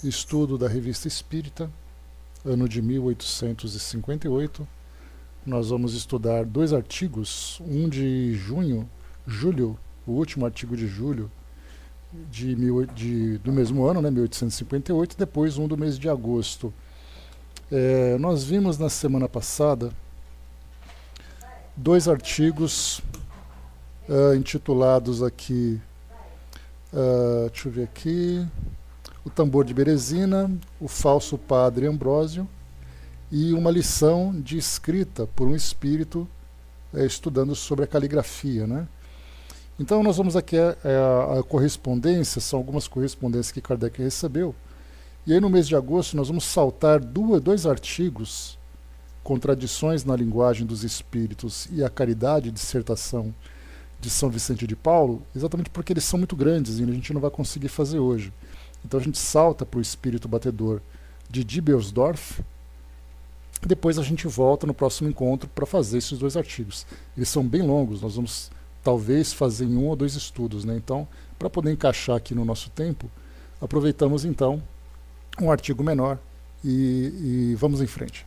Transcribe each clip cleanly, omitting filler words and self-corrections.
estudo da Revista Espírita, ano de 1858. Nós vamos estudar 2 artigos, um de julho, o último artigo de julho do mesmo ano, né, 1858, e depois um do mês de agosto. Nós vimos na semana passada 2 artigos intitulados aqui, deixa eu ver aqui, O Tambor de Berezina, O Falso Padre Ambrósio, e uma lição de escrita por um espírito estudando sobre a caligrafia, né? Então nós vamos aqui a correspondência, são algumas correspondências que Kardec recebeu, e aí no mês de agosto nós vamos saltar 2 artigos, Contradições na Linguagem dos Espíritos e a Caridade, dissertação de São Vicente de Paulo, exatamente porque eles são muito grandes e a gente não vai conseguir fazer hoje. Então a gente salta para o Espírito Batedor de Dibelsdorf, depois a gente volta no próximo encontro para fazer esses 2 artigos. Eles são bem longos, nós vamos talvez fazer em 1 ou 2 estudos, né? Então, para poder encaixar aqui no nosso tempo, aproveitamos então um artigo menor e vamos em frente.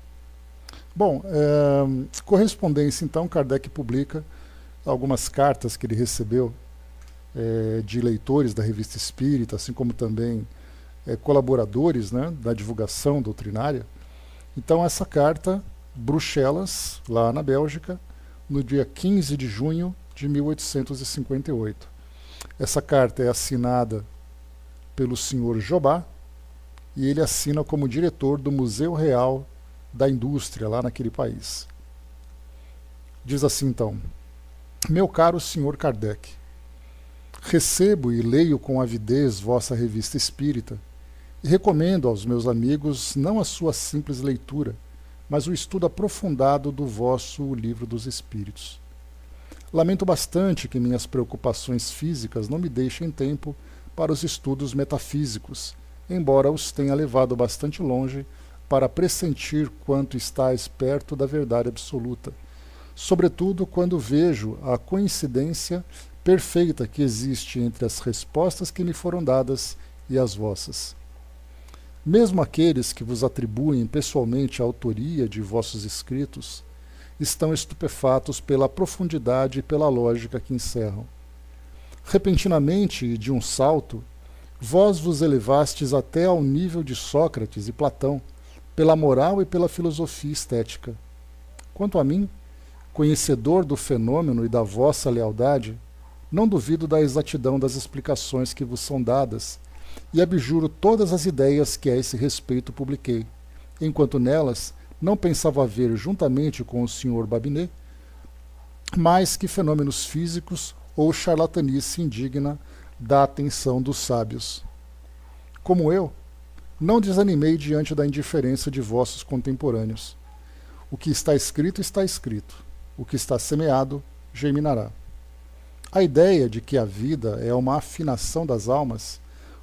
Bom, correspondência então, Kardec publica algumas cartas que ele recebeu de leitores da Revista Espírita, assim como também colaboradores, né, da divulgação doutrinária. Então essa carta, Bruxelas, lá na Bélgica, no dia 15 de junho de 1858. Essa carta é assinada pelo senhor Jobá, e ele assina como diretor do Museu Real da Indústria, lá naquele país. Diz assim então: Meu caro senhor Kardec, recebo e leio com avidez vossa revista espírita, e recomendo aos meus amigos não a sua simples leitura, mas o estudo aprofundado do vosso Livro dos Espíritos. Lamento bastante que minhas preocupações físicas não me deixem tempo para os estudos metafísicos, embora os tenha levado bastante longe para pressentir quanto estáis perto da verdade absoluta, sobretudo quando vejo a coincidência perfeita que existe entre as respostas que me foram dadas e as vossas. Mesmo aqueles que vos atribuem pessoalmente a autoria de vossos escritos estão estupefatos pela profundidade e pela lógica que encerram. Repentinamente e de um salto, vós vos elevastes até ao nível de Sócrates e Platão, pela moral e pela filosofia estética. Quanto a mim, conhecedor do fenômeno e da vossa lealdade, não duvido da exatidão das explicações que vos são dadas, e abjuro todas as ideias que a esse respeito publiquei, enquanto nelas não pensava ver, juntamente com o Sr. Babinet, mais que fenômenos físicos ou charlatanice indigna da atenção dos sábios. Como eu, não desanimei diante da indiferença de vossos contemporâneos. O que está escrito, o que está semeado, germinará. A ideia de que a vida é uma afinação das almas,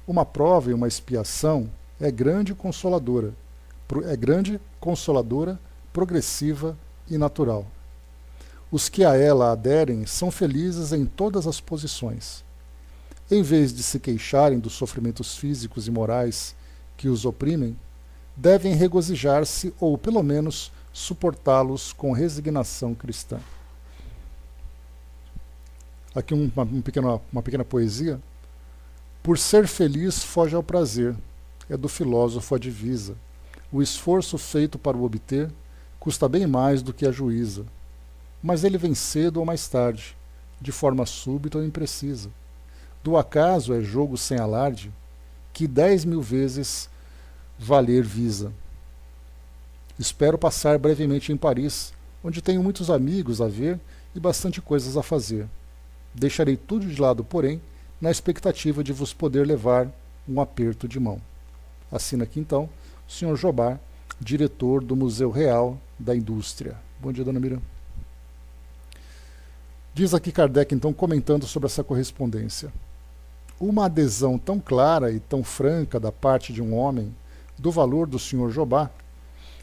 uma prova e uma expiação, é grande, consoladora, progressiva e natural. Os que a ela aderem são felizes em todas as posições. Em vez de se queixarem dos sofrimentos físicos e morais que os oprimem, devem regozijar-se ou, pelo menos, suportá-los com resignação cristã. Aqui uma pequena poesia. Por ser feliz foge ao prazer, é do filósofo a divisa. O esforço feito para o obter custa bem mais do que a juíza. Mas ele vem cedo ou mais tarde, de forma súbita ou imprecisa. Do acaso é jogo sem alarde, que 10.000 vezes valer visa. Espero passar brevemente em Paris, onde tenho muitos amigos a ver e bastante coisas a fazer. Deixarei tudo de lado, porém, na expectativa de vos poder levar um aperto de mão. Assina aqui então o Sr. Jobá, diretor do Museu Real da Indústria. Bom dia, dona Miriam. Diz aqui Kardec, então, comentando sobre essa correspondência. Uma adesão tão clara e tão franca da parte de um homem do valor do Sr. Jobá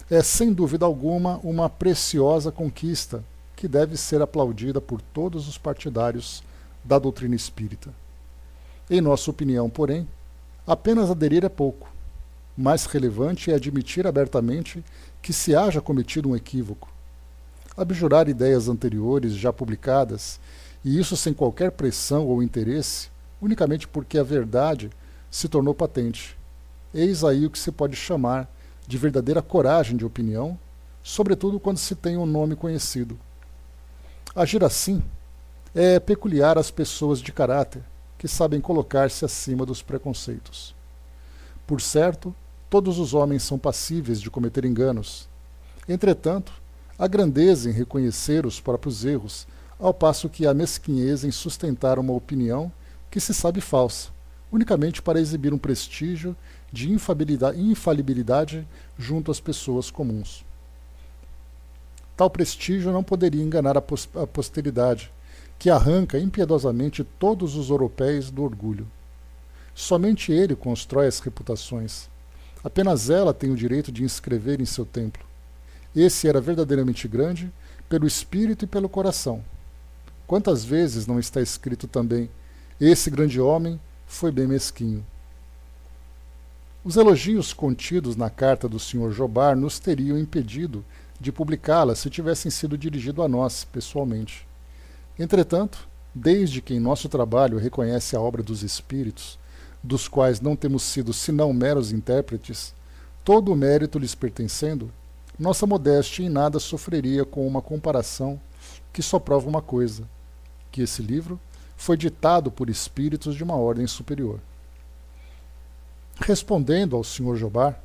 é, sem dúvida alguma, uma preciosa conquista que deve ser aplaudida por todos os partidários da doutrina espírita. Em nossa opinião, porém, apenas aderir é pouco. mais relevante é admitir abertamente que se haja cometido um equívoco. Abjurar ideias anteriores já publicadas, e isso sem qualquer pressão ou interesse, unicamente porque a verdade se tornou patente. Eis aí o que se pode chamar de verdadeira coragem de opinião, sobretudo quando se tem um nome conhecido. Agir assim é peculiar às pessoas de caráter, que sabem colocar-se acima dos preconceitos. Por certo, todos os homens são passíveis de cometer enganos. Entretanto, há grandeza em reconhecer os próprios erros, ao passo que há mesquinhez em sustentar uma opinião que se sabe falsa, unicamente para exibir um prestígio de infalibilidade junto às pessoas comuns. Tal prestígio não poderia enganar a posteridade, que arranca impiedosamente todos os ouropéis do orgulho. Somente ele constrói as reputações. Apenas ela tem o direito de inscrever em seu templo. Esse era verdadeiramente grande pelo espírito e pelo coração. Quantas vezes não está escrito também: esse grande homem foi bem mesquinho. Os elogios contidos na carta do Sr. Jobar nos teriam impedido de publicá-la se tivessem sido dirigidos a nós, pessoalmente. Entretanto, desde que em nosso trabalho reconhece a obra dos espíritos, dos quais não temos sido senão meros intérpretes, todo o mérito lhes pertencendo, nossa modéstia em nada sofreria com uma comparação que só prova uma coisa: que esse livro foi ditado por espíritos de uma ordem superior. Respondendo ao Sr. Jobar,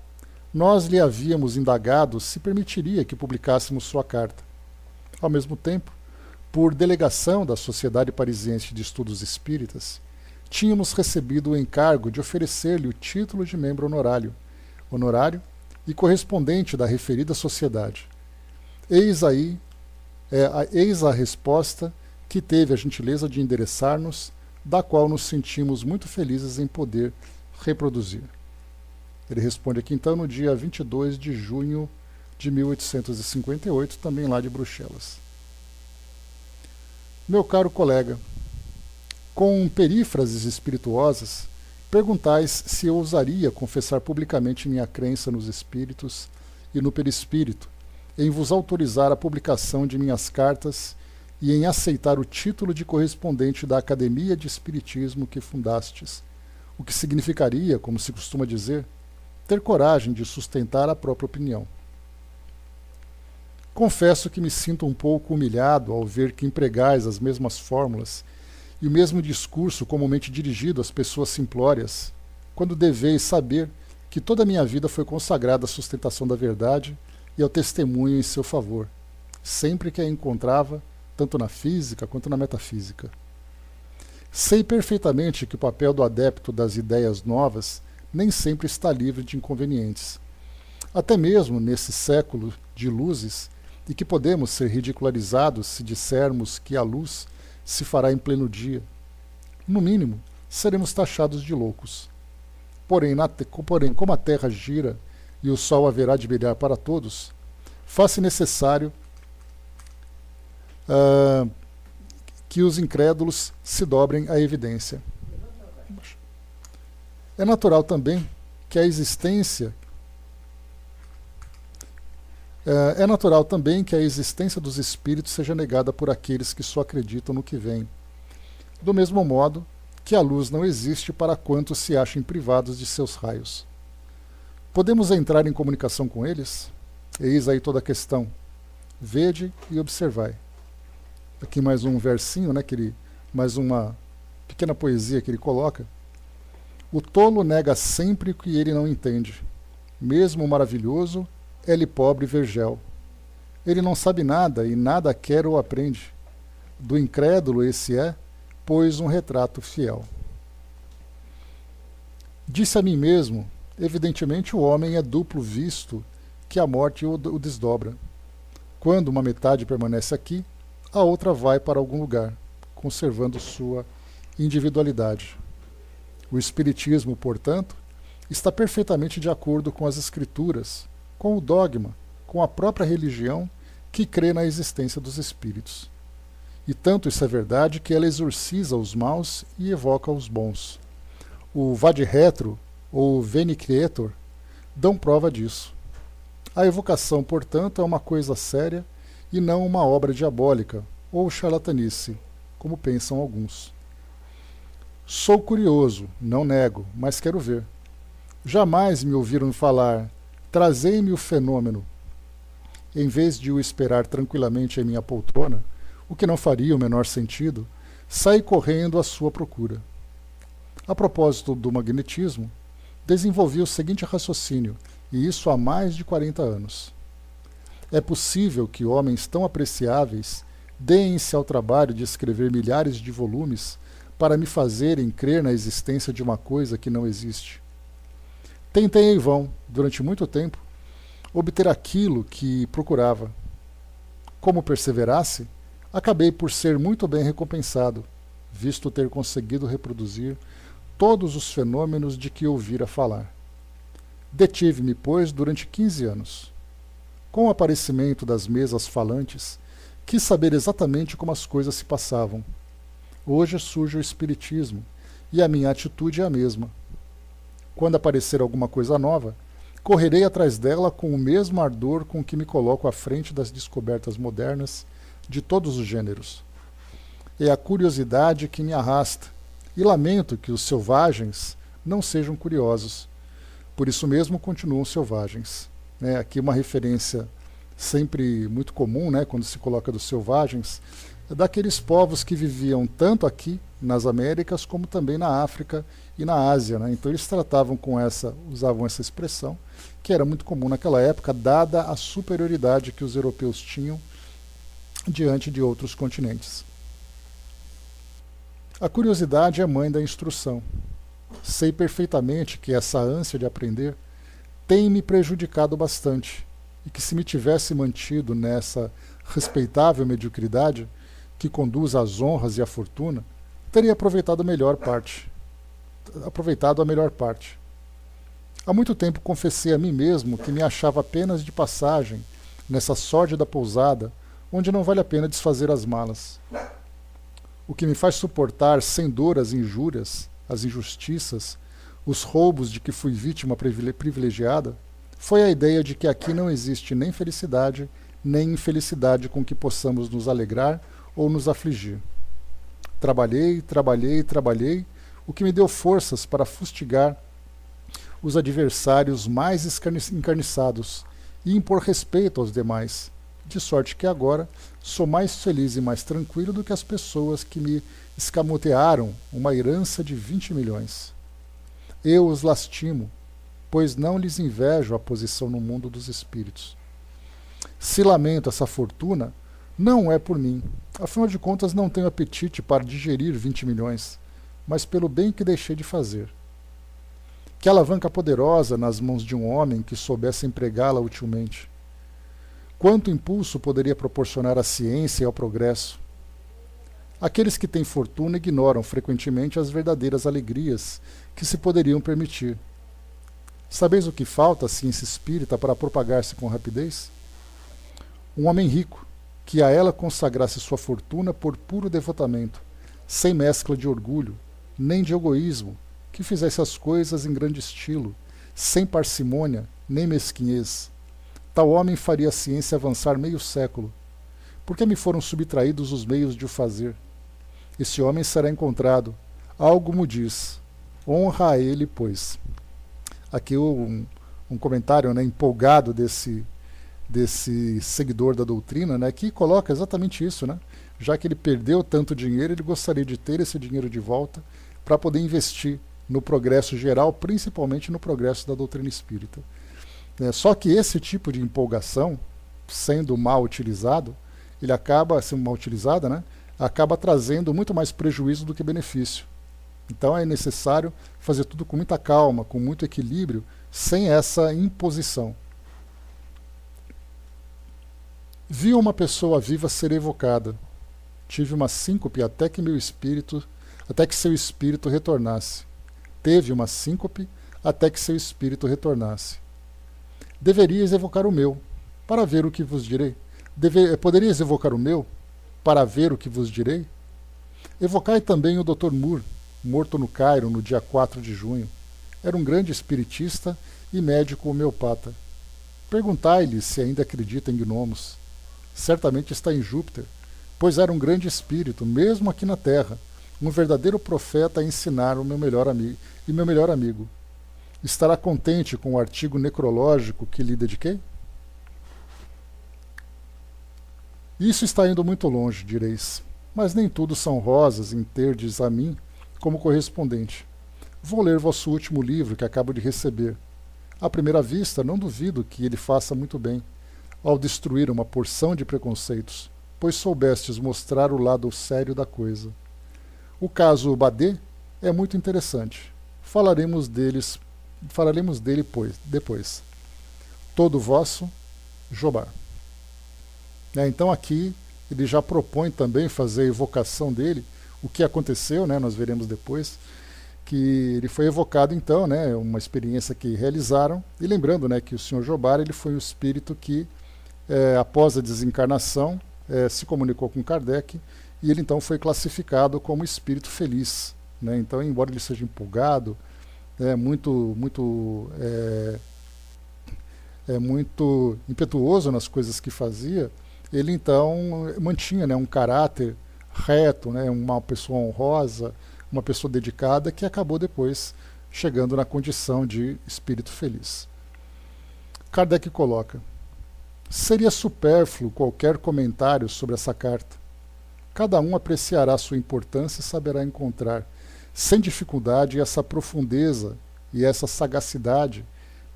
nós lhe havíamos indagado se permitiria que publicássemos sua carta. Ao mesmo tempo, por delegação da Sociedade Parisiense de Estudos Espíritas, tínhamos recebido o encargo de oferecer-lhe o título de membro honorário e correspondente da referida sociedade. Eis a resposta que teve a gentileza de endereçar-nos, da qual nos sentimos muito felizes em poder reproduzir. Ele responde aqui então no dia 22 de junho de 1858, também lá de Bruxelas. Meu caro colega, com perífrases espirituosas, perguntais se eu ousaria confessar publicamente minha crença nos espíritos e no perispírito, em vos autorizar a publicação de minhas cartas e em aceitar o título de correspondente da Academia de Espiritismo que fundastes, o que significaria, como se costuma dizer, ter coragem de sustentar a própria opinião. Confesso que me sinto um pouco humilhado ao ver que empregais as mesmas fórmulas e o mesmo discurso comumente dirigido às pessoas simplórias, quando deveis saber que toda a minha vida foi consagrada à sustentação da verdade e ao testemunho em seu favor, sempre que a encontrava, tanto na física quanto na metafísica. Sei perfeitamente que o papel do adepto das ideias novas nem sempre está livre de inconvenientes. Até mesmo nesse século de luzes, e que podemos ser ridicularizados se dissermos que a luz se fará em pleno dia. No mínimo, seremos taxados de loucos. Porém, como a Terra gira e o Sol haverá de brilhar para todos, faz-se necessário que os incrédulos se dobrem à evidência. É natural também que a existência dos espíritos seja negada por aqueles que só acreditam no que vem. Do mesmo modo que a luz não existe para quantos se achem privados de seus raios. Podemos entrar em comunicação com eles? Eis aí toda a questão. Vede e observai. Aqui mais um versinho, né, mais uma pequena poesia que ele coloca. O tolo nega sempre o que ele não entende. Mesmo o maravilhoso, é-lhe pobre vergel. Ele não sabe nada e nada quer ou aprende. Do incrédulo esse é, pois, um retrato fiel. Disse a mim mesmo, evidentemente o homem é duplo visto que a morte o desdobra. Quando uma metade permanece aqui, a outra vai para algum lugar, conservando sua individualidade. O Espiritismo, portanto, está perfeitamente de acordo com as Escrituras, com o dogma, com a própria religião que crê na existência dos espíritos. E tanto isso é verdade que ela exorciza os maus e evoca os bons. O Vad Retro, ou Veni Creator, dão prova disso. A evocação, portanto, é uma coisa séria e não uma obra diabólica ou charlatanice, como pensam alguns. Sou curioso, não nego, mas quero ver. Jamais me ouviram falar, trazei-me o fenômeno. Em vez de o esperar tranquilamente em minha poltrona, o que não faria o menor sentido, saí correndo à sua procura. A propósito do magnetismo, desenvolvi o seguinte raciocínio, e isso há mais de 40 anos. É possível que homens tão apreciáveis deem-se ao trabalho de escrever milhares de volumes para me fazerem crer na existência de uma coisa que não existe. Tentei em vão, durante muito tempo, obter aquilo que procurava. Como perseverasse, acabei por ser muito bem recompensado, visto ter conseguido reproduzir todos os fenômenos de que ouvira falar. Detive-me, pois, durante 15 anos. Com o aparecimento das mesas falantes, quis saber exatamente como as coisas se passavam. Hoje surge o Espiritismo, e a minha atitude é a mesma. Quando aparecer alguma coisa nova, correrei atrás dela com o mesmo ardor com que me coloco à frente das descobertas modernas de todos os gêneros. É a curiosidade que me arrasta, e lamento que os selvagens não sejam curiosos. Por isso mesmo continuam selvagens. Aqui uma referência sempre muito comum, quando se coloca dos selvagens, daqueles povos que viviam tanto aqui nas Américas como também na África e na Ásia. Então eles usavam essa expressão, que era muito comum naquela época, dada a superioridade que os europeus tinham diante de outros continentes. A curiosidade é mãe da instrução. Sei perfeitamente que essa ânsia de aprender tem me prejudicado bastante, e que se me tivesse mantido nessa respeitável mediocridade que conduz às honras e à fortuna, teria aproveitado a melhor parte. Há muito tempo confessei a mim mesmo que me achava apenas de passagem nessa sórdida pousada onde não vale a pena desfazer as malas. O que me faz suportar sem dor as injúrias, as injustiças, os roubos de que fui vítima privilegiada, foi a ideia de que aqui não existe nem felicidade, nem infelicidade com que possamos nos alegrar ou nos afligir. Trabalhei, o que me deu forças para fustigar os adversários mais encarniçados e impor respeito aos demais, de sorte que agora sou mais feliz e mais tranquilo do que as pessoas que me escamotearam uma herança de 20 milhões. Eu os lastimo, pois não lhes invejo a posição no mundo dos espíritos. Se lamento essa fortuna, não é por mim. Afinal de contas, não tenho apetite para digerir 20 milhões, mas pelo bem que deixei de fazer. Que alavanca poderosa nas mãos de um homem que soubesse empregá-la utilmente. Quanto impulso poderia proporcionar à ciência e ao progresso? Aqueles que têm fortuna ignoram frequentemente as verdadeiras alegrias que se poderiam permitir. Sabeis o que falta à ciência espírita para propagar-se com rapidez? Um homem rico, que a ela consagrasse sua fortuna por puro devotamento, sem mescla de orgulho, nem de egoísmo, que fizesse as coisas em grande estilo, sem parcimônia, nem mesquinhez. Tal homem faria a ciência avançar meio século. Por que me foram subtraídos os meios de o fazer? Esse homem será encontrado. Algo me diz. Honra a ele, pois. Aqui um comentário empolgado desse seguidor da doutrina, que coloca exatamente isso. Já que ele perdeu tanto dinheiro, ele gostaria de ter esse dinheiro de volta para poder investir no progresso geral, principalmente no progresso da doutrina espírita. Só que esse tipo de empolgação, sendo mal utilizado, ele acaba sendo mal utilizada, acaba trazendo muito mais prejuízo do que benefício. Então é necessário fazer tudo com muita calma, com muito equilíbrio, sem essa imposição. Vi uma pessoa viva ser evocada. Tive uma síncope até que seu espírito retornasse. Teve uma síncope até que seu espírito retornasse. Deverias evocar o meu, para ver o que vos direi. Poderias evocar o meu, para ver o que vos direi? Evocai também o Dr. Moore, morto no Cairo no dia 4 de junho. era um grande espiritista e médico homeopata. Perguntai-lhe se ainda acredita em gnomos. Certamente está em Júpiter, pois era um grande espírito, mesmo aqui na Terra, um verdadeiro profeta a ensinar o meu melhor amigo. Estará contente com o artigo necrológico que lhe dediquei? Isso está indo muito longe, direis, mas nem tudo são rosas em terdes a mim como correspondente. Vou ler vosso último livro que acabo de receber. À primeira vista, não duvido que ele faça muito bem, ao destruir uma porção de preconceitos, pois soubestes mostrar o lado sério da coisa. O caso Badê é muito interessante. Falaremos dele depois. Todo vosso, Jobbar. Então aqui ele já propõe também fazer a evocação dele, o que aconteceu, nós veremos depois, que ele foi evocado então, uma experiência que realizaram, e lembrando que o Sr. Jobbar ele foi o espírito que, após a desencarnação, se comunicou com Kardec, e ele então foi classificado como espírito feliz. Então, embora ele seja empolgado, muito impetuoso nas coisas que fazia, ele então mantinha um caráter reto, uma pessoa honrosa, uma pessoa dedicada, que acabou depois chegando na condição de espírito feliz. Kardec coloca: seria supérfluo qualquer comentário sobre essa carta. Cada um apreciará sua importância e saberá encontrar, sem dificuldade, essa profundeza e essa sagacidade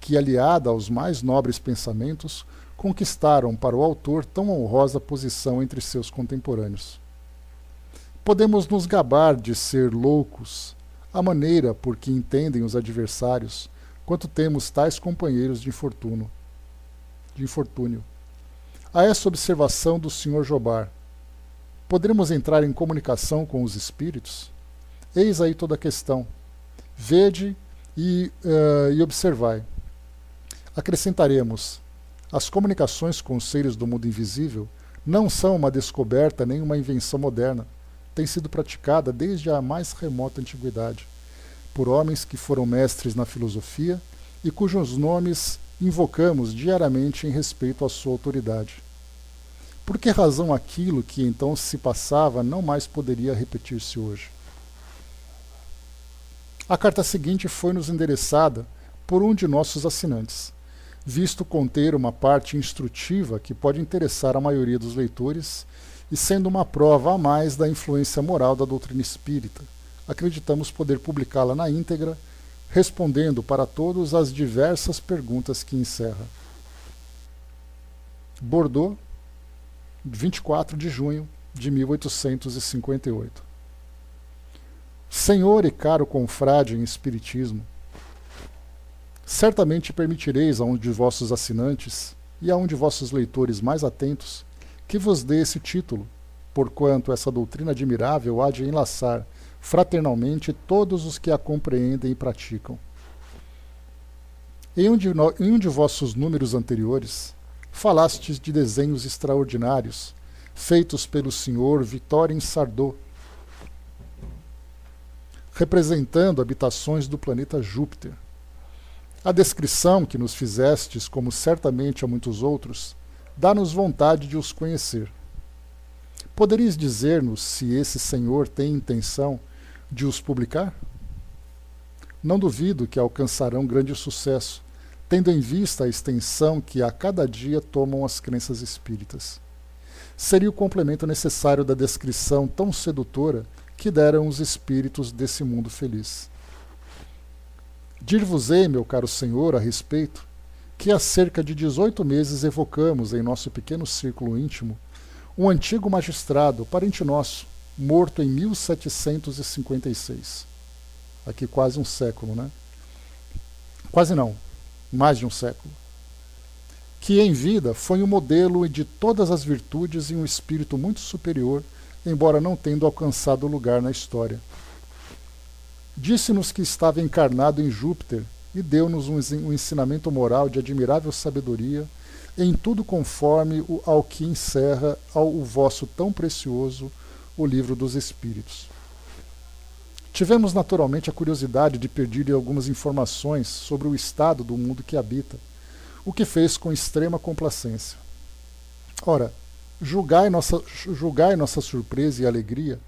que, aliada aos mais nobres pensamentos, conquistaram para o autor tão honrosa posição entre seus contemporâneos. Podemos nos gabar de ser loucos, a maneira por que entendem os adversários, quanto temos tais companheiros de infortúnio. A essa observação do Sr. Jobbar: poderemos entrar em comunicação com os espíritos? Eis aí toda a questão. Vede e observai. Acrescentaremos: as comunicações com os seres do mundo invisível não são uma descoberta nem uma invenção moderna. Tem sido praticada desde a mais remota antiguidade, por homens que foram mestres na filosofia e cujos nomes invocamos diariamente em respeito à sua autoridade. Por que razão aquilo que então se passava não mais poderia repetir-se hoje? A carta seguinte foi-nos endereçada por um de nossos assinantes, visto conter uma parte instrutiva que pode interessar a maioria dos leitores e sendo uma prova a mais da influência moral da doutrina espírita. Acreditamos poder publicá-la na íntegra, respondendo para todos as diversas perguntas que encerra. Bordeaux, 24 de junho de 1858. Senhor e caro confrade em Espiritismo, certamente permitireis a um de vossos assinantes e a um de vossos leitores mais atentos que vos dê esse título, porquanto essa doutrina admirável há de enlaçar fraternalmente todos os que a compreendem e praticam. Em um de vossos números anteriores, falastes de desenhos extraordinários, feitos pelo Sr. Victorien Sardou, representando habitações do planeta Júpiter. A descrição que nos fizestes, como certamente a muitos outros, dá-nos vontade de os conhecer. Poderíeis dizer-nos se esse senhor tem intenção de os publicar? Não duvido que alcançarão grande sucesso, tendo em vista a extensão que a cada dia tomam as crenças espíritas. Seria o complemento necessário da descrição tão sedutora que deram os espíritos desse mundo feliz. Dir-vos-ei, meu caro senhor, a respeito, que há cerca de 18 meses evocamos em nosso pequeno círculo íntimo um antigo magistrado, parente nosso, morto em 1756. Aqui quase um século, Quase não, mais de um século. Que em vida foi um modelo de todas as virtudes e um espírito muito superior, embora não tendo alcançado lugar na história. Disse-nos que estava encarnado em Júpiter e deu-nos um ensinamento moral de admirável sabedoria, em tudo conforme ao que encerra o vosso tão precioso o Livro dos Espíritos. Tivemos naturalmente a curiosidade de pedir-lhe algumas informações sobre o estado do mundo que habita, o que fez com extrema complacência. Ora, julgai nossa surpresa e alegria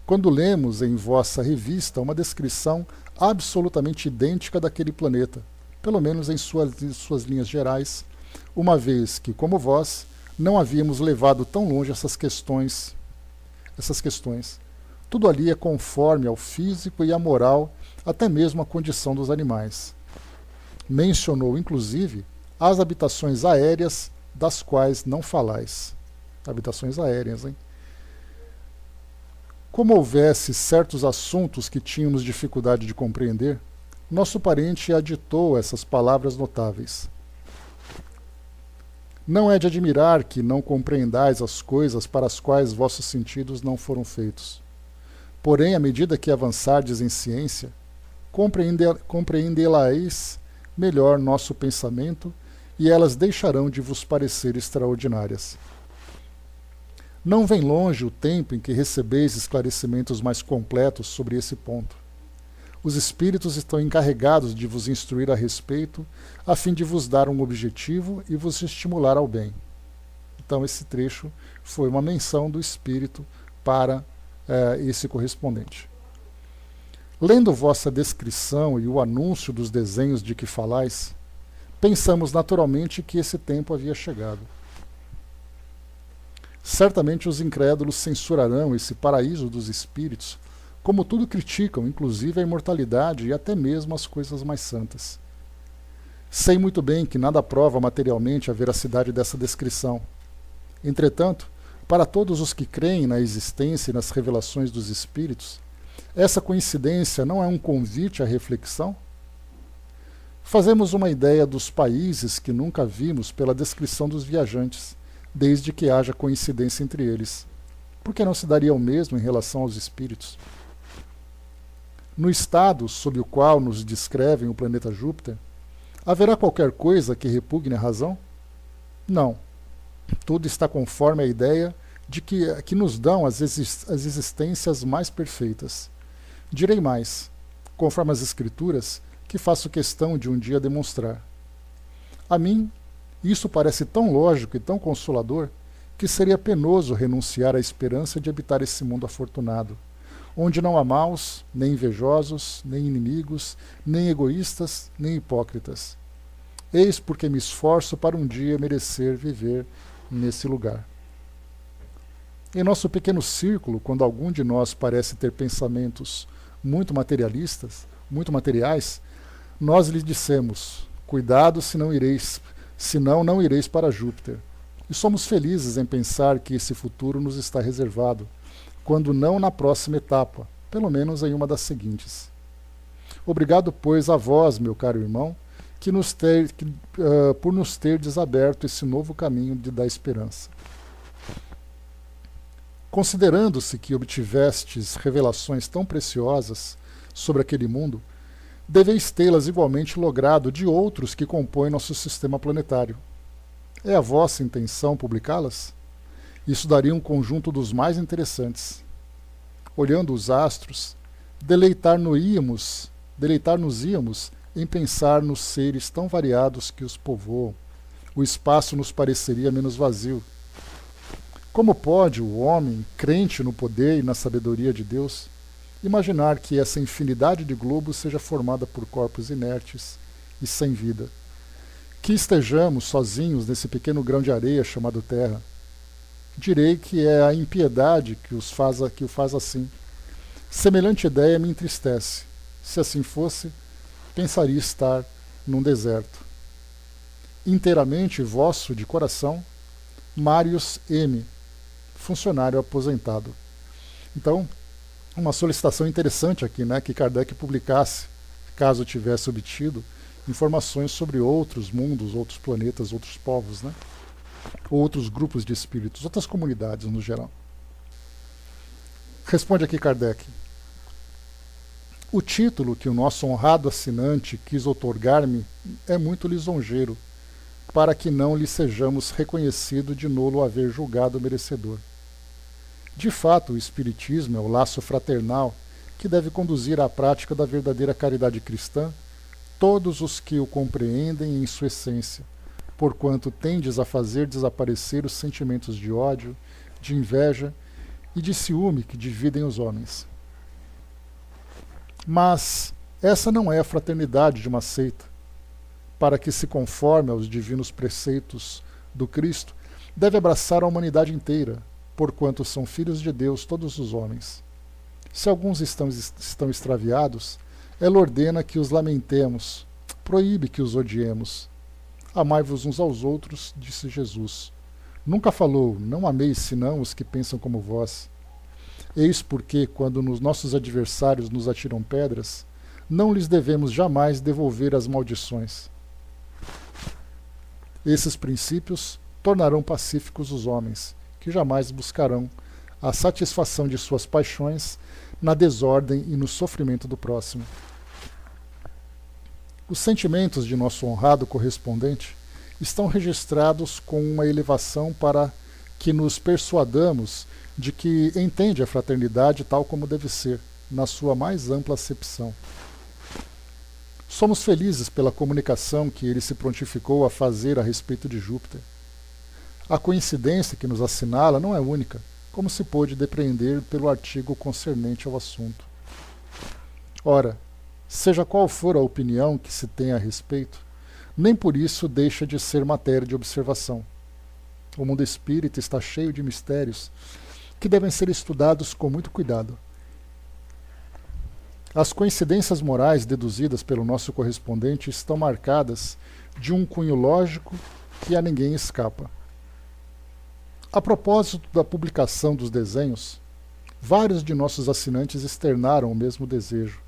quando lemos em vossa revista uma descrição absolutamente idêntica daquele planeta, pelo menos em suas linhas gerais, uma vez que, como vós, não havíamos levado tão longe essas questões. Tudo ali é conforme ao físico e à moral, até mesmo à condição dos animais. Mencionou, inclusive, as habitações aéreas das quais não falais. Habitações aéreas, hein? Como houvesse certos assuntos que tínhamos dificuldade de compreender, nosso parente aditou essas palavras notáveis. Não é de admirar que não compreendais as coisas para as quais vossos sentidos não foram feitos. Porém, à medida que avançardes em ciência, compreendê-la-eis melhor nosso pensamento e elas deixarão de vos parecer extraordinárias. Não vem longe o tempo em que recebeis esclarecimentos mais completos sobre esse ponto. Os espíritos estão encarregados de vos instruir a respeito, a fim de vos dar um objetivo e vos estimular ao bem. Então, esse trecho foi uma menção do espírito para esse correspondente. Lendo vossa descrição e o anúncio dos desenhos de que falais, pensamos naturalmente que esse tempo havia chegado. Certamente os incrédulos censurarão esse paraíso dos espíritos, como tudo criticam, inclusive a imortalidade e até mesmo as coisas mais santas. Sei muito bem que nada prova materialmente a veracidade dessa descrição. Entretanto, para todos os que creem na existência e nas revelações dos espíritos, essa coincidência não é um convite à reflexão? Fazemos uma ideia dos países que nunca vimos pela descrição dos viajantes, desde que haja coincidência entre eles. Por que não se daria o mesmo em relação aos espíritos? No estado sob o qual nos descrevem o planeta Júpiter, haverá qualquer coisa que repugne a razão? Não. Tudo está conforme a ideia de que nos dão as existências mais perfeitas. Direi mais, conforme as Escrituras, que faço questão de um dia demonstrar. A mim, isso parece tão lógico e tão consolador que seria penoso renunciar à esperança de habitar esse mundo afortunado, onde não há maus, nem invejosos, nem inimigos, nem egoístas, nem hipócritas. Eis porque me esforço para um dia merecer viver nesse lugar. Em nosso pequeno círculo, quando algum de nós parece ter pensamentos muito materiais, nós lhe dissemos: cuidado, senão não ireis para Júpiter. E somos felizes em pensar que esse futuro nos está reservado, quando não na próxima etapa, pelo menos em uma das seguintes. Obrigado, pois, a vós, meu caro irmão, por nos terdes aberto esse novo caminho da esperança. Considerando-se que obtivestes revelações tão preciosas sobre aquele mundo, deveis tê-las igualmente logrado de outros que compõem nosso sistema planetário. É a vossa intenção publicá-las? Isso daria um conjunto dos mais interessantes. Olhando os astros, deleitar-nos-íamos em pensar nos seres tão variados que os povoam. O espaço nos pareceria menos vazio. Como pode o homem, crente no poder e na sabedoria de Deus, imaginar que essa infinidade de globos seja formada por corpos inertes e sem vida? Que estejamos sozinhos nesse pequeno grão de areia chamado Terra. Direi que é a impiedade que o faz assim. Semelhante ideia me entristece. Se assim fosse, pensaria estar num deserto. Inteiramente vosso de coração, Marius M., funcionário aposentado. Então, uma solicitação interessante aqui, né, que Kardec publicasse, caso tivesse obtido, informações sobre outros mundos, outros planetas, outros povos, né, outros grupos de espíritos, outras comunidades no geral. Responde aqui Kardec. O título que o nosso honrado assinante quis outorgar-me é muito lisonjeiro, para que não lhe sejamos reconhecido de nolo haver julgado merecedor. De fato, o Espiritismo é o laço fraternal que deve conduzir à prática da verdadeira caridade cristã todos os que o compreendem em sua essência, porquanto tendes a fazer desaparecer os sentimentos de ódio, de inveja e de ciúme que dividem os homens. Mas essa não é a fraternidade de uma seita. Para que se conforme aos divinos preceitos do Cristo, deve abraçar a humanidade inteira, porquanto são filhos de Deus todos os homens. Se alguns estão extraviados, ela ordena que os lamentemos, proíbe que os odiemos. Amai-vos uns aos outros, disse Jesus. Nunca falou, não ameis senão os que pensam como vós. Eis porque, quando nos nossos adversários nos atiram pedras, não lhes devemos jamais devolver as maldições. Esses princípios tornarão pacíficos os homens, que jamais buscarão a satisfação de suas paixões na desordem e no sofrimento do próximo. Os sentimentos de nosso honrado correspondente estão registrados com uma elevação para que nos persuadamos de que entende a fraternidade tal como deve ser, na sua mais ampla acepção. Somos felizes pela comunicação que ele se prontificou a fazer a respeito de Júpiter. A coincidência que nos assinala não é única, como se pôde depreender pelo artigo concernente ao assunto. Ora, seja qual for a opinião que se tenha a respeito, nem por isso deixa de ser matéria de observação. O mundo espírita está cheio de mistérios que devem ser estudados com muito cuidado. As coincidências morais deduzidas pelo nosso correspondente estão marcadas de um cunho lógico que a ninguém escapa. A propósito da publicação dos desenhos, vários de nossos assinantes externaram o mesmo desejo,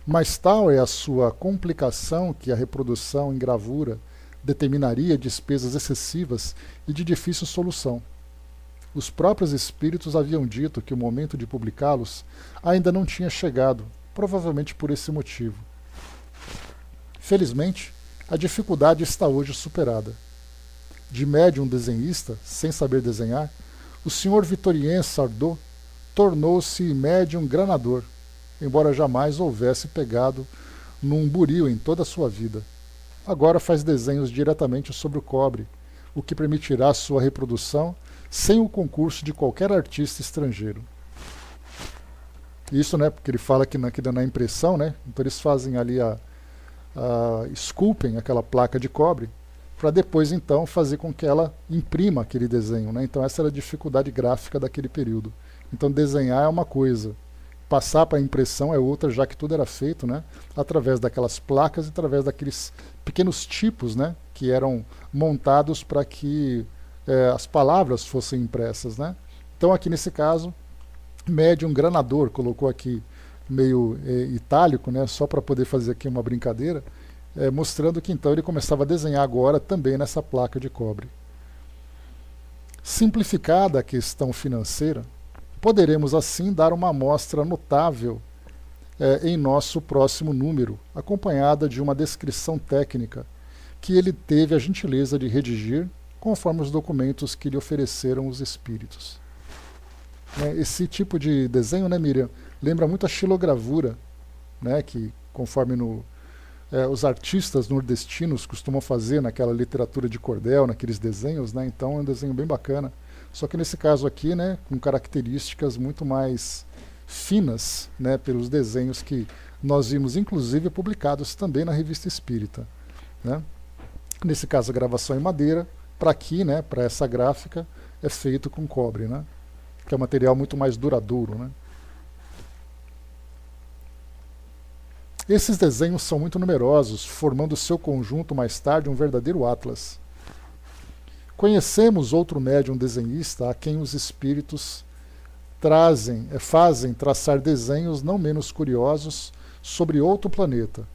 mas tal é a sua complicação que a reprodução em gravura determinaria despesas excessivas e de difícil solução. Os próprios espíritos haviam dito que o momento de publicá-los ainda não tinha chegado, provavelmente por esse motivo. Felizmente, a dificuldade está hoje superada. De médium desenhista, sem saber desenhar, o Sr. Victorien Sardou tornou-se médium granador, embora jamais houvesse pegado num buril em toda a sua vida. Agora faz desenhos diretamente sobre o cobre, o que permitirá sua reprodução sem o concurso de qualquer artista estrangeiro. Isso, né, porque ele fala que na impressão, né, então eles fazem ali esculpem aquela placa de cobre para depois então fazer com que ela imprima aquele desenho, né? Então essa era a dificuldade gráfica daquele período. Então desenhar é uma coisa, passar para a impressão é outra, já que tudo era feito, né, através daquelas placas e através daqueles pequenos tipos, né, que eram montados para que as palavras fossem impressas, né? Então aqui nesse caso, médium granador, colocou aqui meio itálico, né, só para poder fazer aqui uma brincadeira, mostrando que então ele começava a desenhar agora também nessa placa de cobre. Simplificada a questão financeira, poderemos assim dar uma amostra notável em nosso próximo número, acompanhada de uma descrição técnica que ele teve a gentileza de redigir conforme os documentos que lhe ofereceram os espíritos. Esse tipo de desenho, né, Miriam, lembra muito a xilogravura, né, que conforme os artistas nordestinos costumam fazer naquela literatura de cordel, naqueles desenhos, né, então é um desenho bem bacana. Só que nesse caso aqui, né, com características muito mais finas, né, pelos desenhos que nós vimos, inclusive publicados também na Revista Espírita, né. Nesse caso a gravação em madeira, para aqui, né, para essa gráfica, é feito com cobre, né, que é um material muito mais duradouro, né. Esses desenhos são muito numerosos, formando seu conjunto mais tarde um verdadeiro atlas. Conhecemos outro médium desenhista a quem os espíritos fazem traçar desenhos não menos curiosos sobre outro planeta.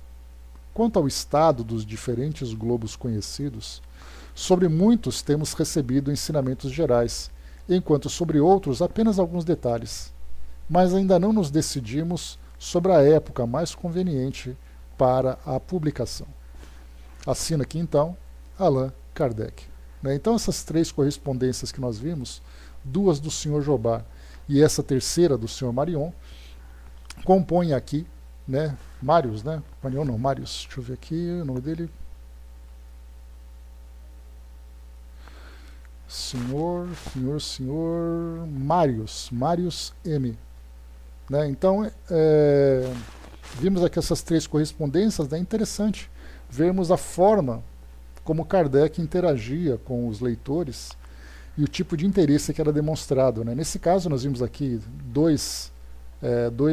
Quanto ao estado dos diferentes globos conhecidos, sobre muitos temos recebido ensinamentos gerais, enquanto sobre outros apenas alguns detalhes. Mas ainda não nos decidimos sobre a época mais conveniente para a publicação. Assina aqui então Allan Kardec. Então essas três correspondências que nós vimos, duas do Sr. Jobard e essa terceira do Sr. Marion, compõem aqui, né, Marius, né, Companion não, Marius, deixa eu ver aqui o nome dele, senhor Marius M, né? Então, vimos aqui essas 3 correspondências, é, né? Interessante vermos a forma como Kardec interagia com os leitores e o tipo de interesse que era demonstrado, né? Nesse caso, nós vimos aqui dois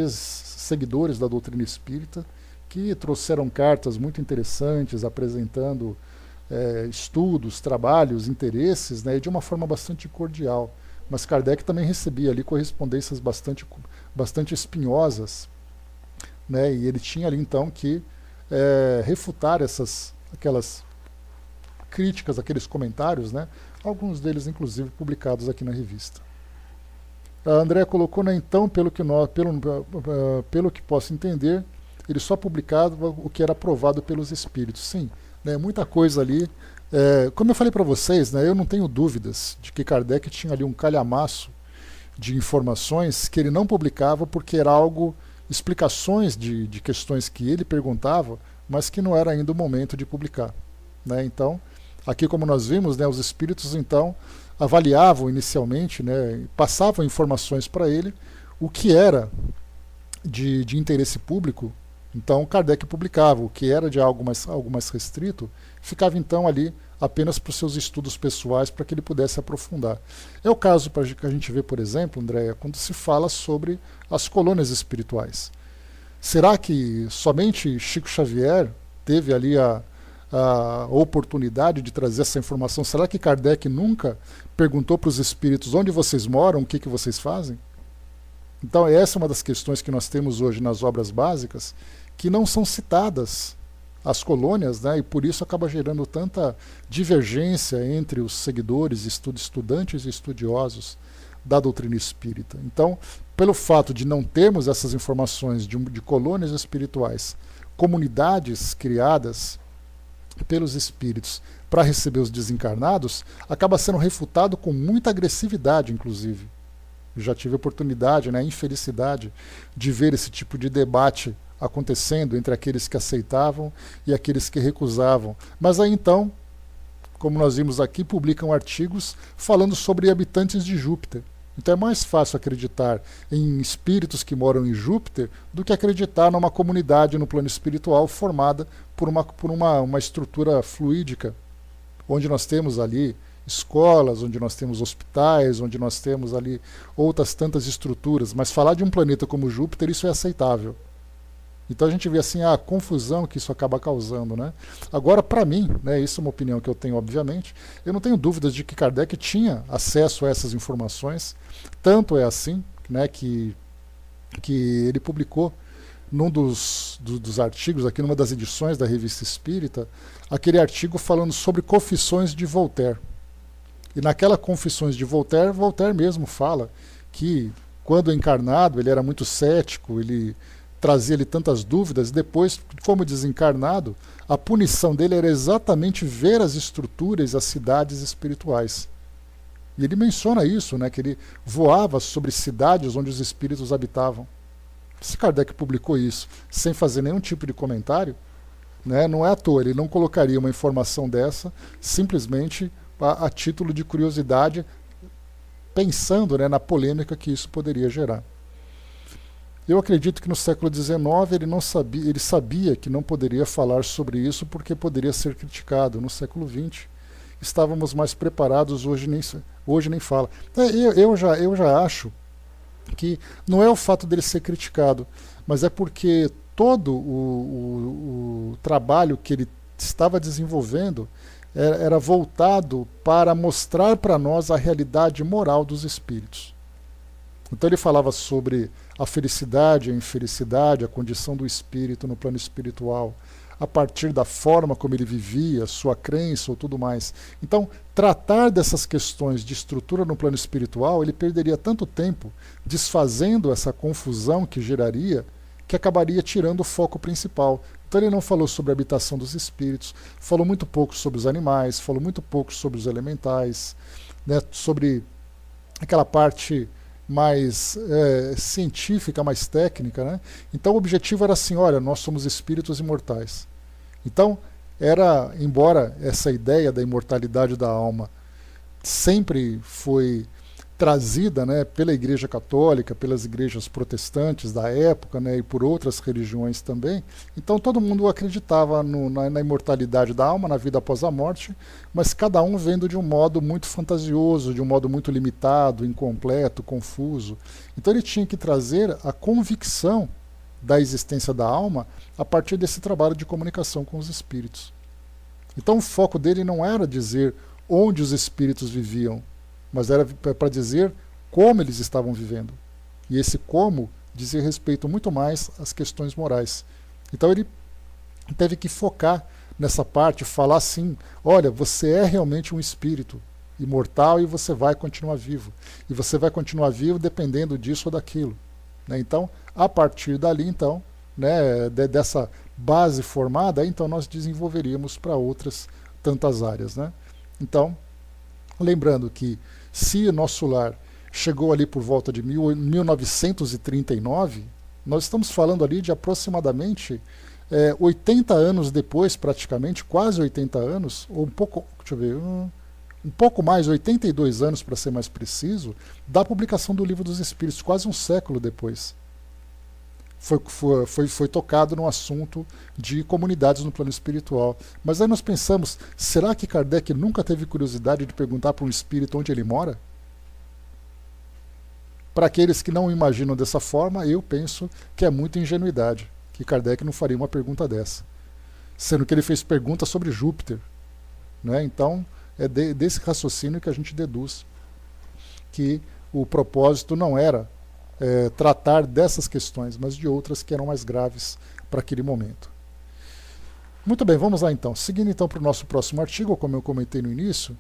seguidores da doutrina espírita que trouxeram cartas muito interessantes, apresentando estudos, trabalhos, interesses, né, de uma forma bastante cordial. Mas Kardec também recebia ali correspondências bastante espinhosas, né, e ele tinha ali então que refutar aquelas críticas, aqueles comentários, né, alguns deles inclusive publicados aqui na revista. A André colocou, né, então, pelo que posso entender, ele só publicava o que era aprovado pelos espíritos. Sim, né, muita coisa ali. Como eu falei para vocês, né, eu não tenho dúvidas de que Kardec tinha ali um calhamaço de informações que ele não publicava porque era algo, explicações de questões que ele perguntava, mas que não era ainda o momento de publicar, né? Então, aqui como nós vimos, né, os espíritos então avaliavam inicialmente, né, passavam informações para ele, o que era de interesse público. Então Kardec publicava, o que era de algo mais restrito, ficava então ali apenas para os seus estudos pessoais, para que ele pudesse aprofundar. É o caso que a gente vê, por exemplo, Andréia, quando se fala sobre as colônias espirituais. Será que somente Chico Xavier teve ali a oportunidade de trazer essa informação? Será que Kardec nunca perguntou para os espíritos onde vocês moram, o que vocês fazem? Então essa é uma das questões que nós temos hoje nas obras básicas, que não são citadas as colônias, né, e por isso acaba gerando tanta divergência entre os seguidores, estudantes e estudiosos da doutrina espírita. Então, pelo fato de não termos essas informações de colônias espirituais, comunidades criadas pelos espíritos para receber os desencarnados, acaba sendo refutado com muita agressividade, inclusive. Eu já tive a oportunidade, né, a infelicidade de ver esse tipo de debate acontecendo entre aqueles que aceitavam e aqueles que recusavam. Mas aí então, como nós vimos aqui, publicam artigos falando sobre habitantes de Júpiter. Então é mais fácil acreditar em espíritos que moram em Júpiter do que acreditar numa comunidade no plano espiritual formada por uma estrutura fluídica, onde nós temos ali escolas, onde nós temos hospitais, onde nós temos ali outras tantas estruturas. Mas falar de um planeta como Júpiter, isso é aceitável. Então a gente vê assim a confusão que isso acaba causando, né? Agora, para mim, né, isso é uma opinião que eu tenho, obviamente, eu não tenho dúvidas de que Kardec tinha acesso a essas informações. Tanto é assim, né, que ele publicou num dos artigos, aqui numa das edições da Revista Espírita, aquele artigo falando sobre Confissões de Voltaire. E naquela Confissões de Voltaire, Voltaire mesmo fala que, quando encarnado, ele era muito cético, ele trazia-lhe tantas dúvidas, depois, como desencarnado, a punição dele era exatamente ver as estruturas, as cidades espirituais. E ele menciona isso, né, que ele voava sobre cidades onde os espíritos habitavam. Se Kardec publicou isso sem fazer nenhum tipo de comentário, né, não é à toa, ele não colocaria uma informação dessa simplesmente a título de curiosidade, pensando, né, na polêmica que isso poderia gerar. Eu acredito que no século XIX ele sabia que não poderia falar sobre isso porque poderia ser criticado. No século XX estávamos mais preparados, hoje nem fala. Eu já acho que não é o fato dele ser criticado, mas é porque todo o trabalho que ele estava desenvolvendo era voltado para mostrar para nós a realidade moral dos espíritos. Então ele falava sobre a felicidade, a infelicidade, a condição do espírito no plano espiritual, a partir da forma como ele vivia, sua crença ou tudo mais. Então, tratar dessas questões de estrutura no plano espiritual, ele perderia tanto tempo desfazendo essa confusão que geraria, que acabaria tirando o foco principal. Então ele não falou sobre a habitação dos espíritos, falou muito pouco sobre os animais, falou muito pouco sobre os elementais, né, sobre aquela parte mais científica, mais técnica, né? Então o objetivo era assim, olha, nós somos espíritos imortais. Então, embora essa ideia da imortalidade da alma sempre foi trazida, né, pela Igreja Católica, pelas igrejas protestantes da época, né, e por outras religiões também. Então todo mundo acreditava na imortalidade da alma, na vida após a morte, mas cada um vendo de um modo muito fantasioso, de um modo muito limitado, incompleto, confuso. Então ele tinha que trazer a convicção da existência da alma a partir desse trabalho de comunicação com os espíritos. Então o foco dele não era dizer onde os espíritos viviam, mas era para dizer como eles estavam vivendo. E esse como dizia respeito muito mais às questões morais. Então ele teve que focar nessa parte, falar assim, olha, você é realmente um espírito imortal e você vai continuar vivo. E você vai continuar vivo dependendo disso ou daquilo. Né? Então, a partir dali, então, né, dessa base formada, então nós desenvolveríamos para outras tantas áreas. Né? Então, lembrando que se nosso lar chegou ali por volta de 1939, nós estamos falando ali de aproximadamente 80 anos depois, praticamente, quase 80 anos, ou um pouco, deixa eu ver, um pouco mais, 82 anos para ser mais preciso, da publicação do Livro dos Espíritos, quase um século depois. Foi tocado no assunto de comunidades no plano espiritual. Mas aí nós pensamos, será que Kardec nunca teve curiosidade de perguntar para um espírito onde ele mora? Para aqueles que não imaginam dessa forma, eu penso que é muita ingenuidade, que Kardec não faria uma pergunta dessa. Sendo que ele fez perguntas sobre Júpiter. Né? Então, é desse raciocínio que a gente deduz que o propósito não era tratar dessas questões, mas de outras que eram mais graves para aquele momento. Muito bem, vamos lá então. Seguindo então para o nosso próximo artigo, como eu comentei no início,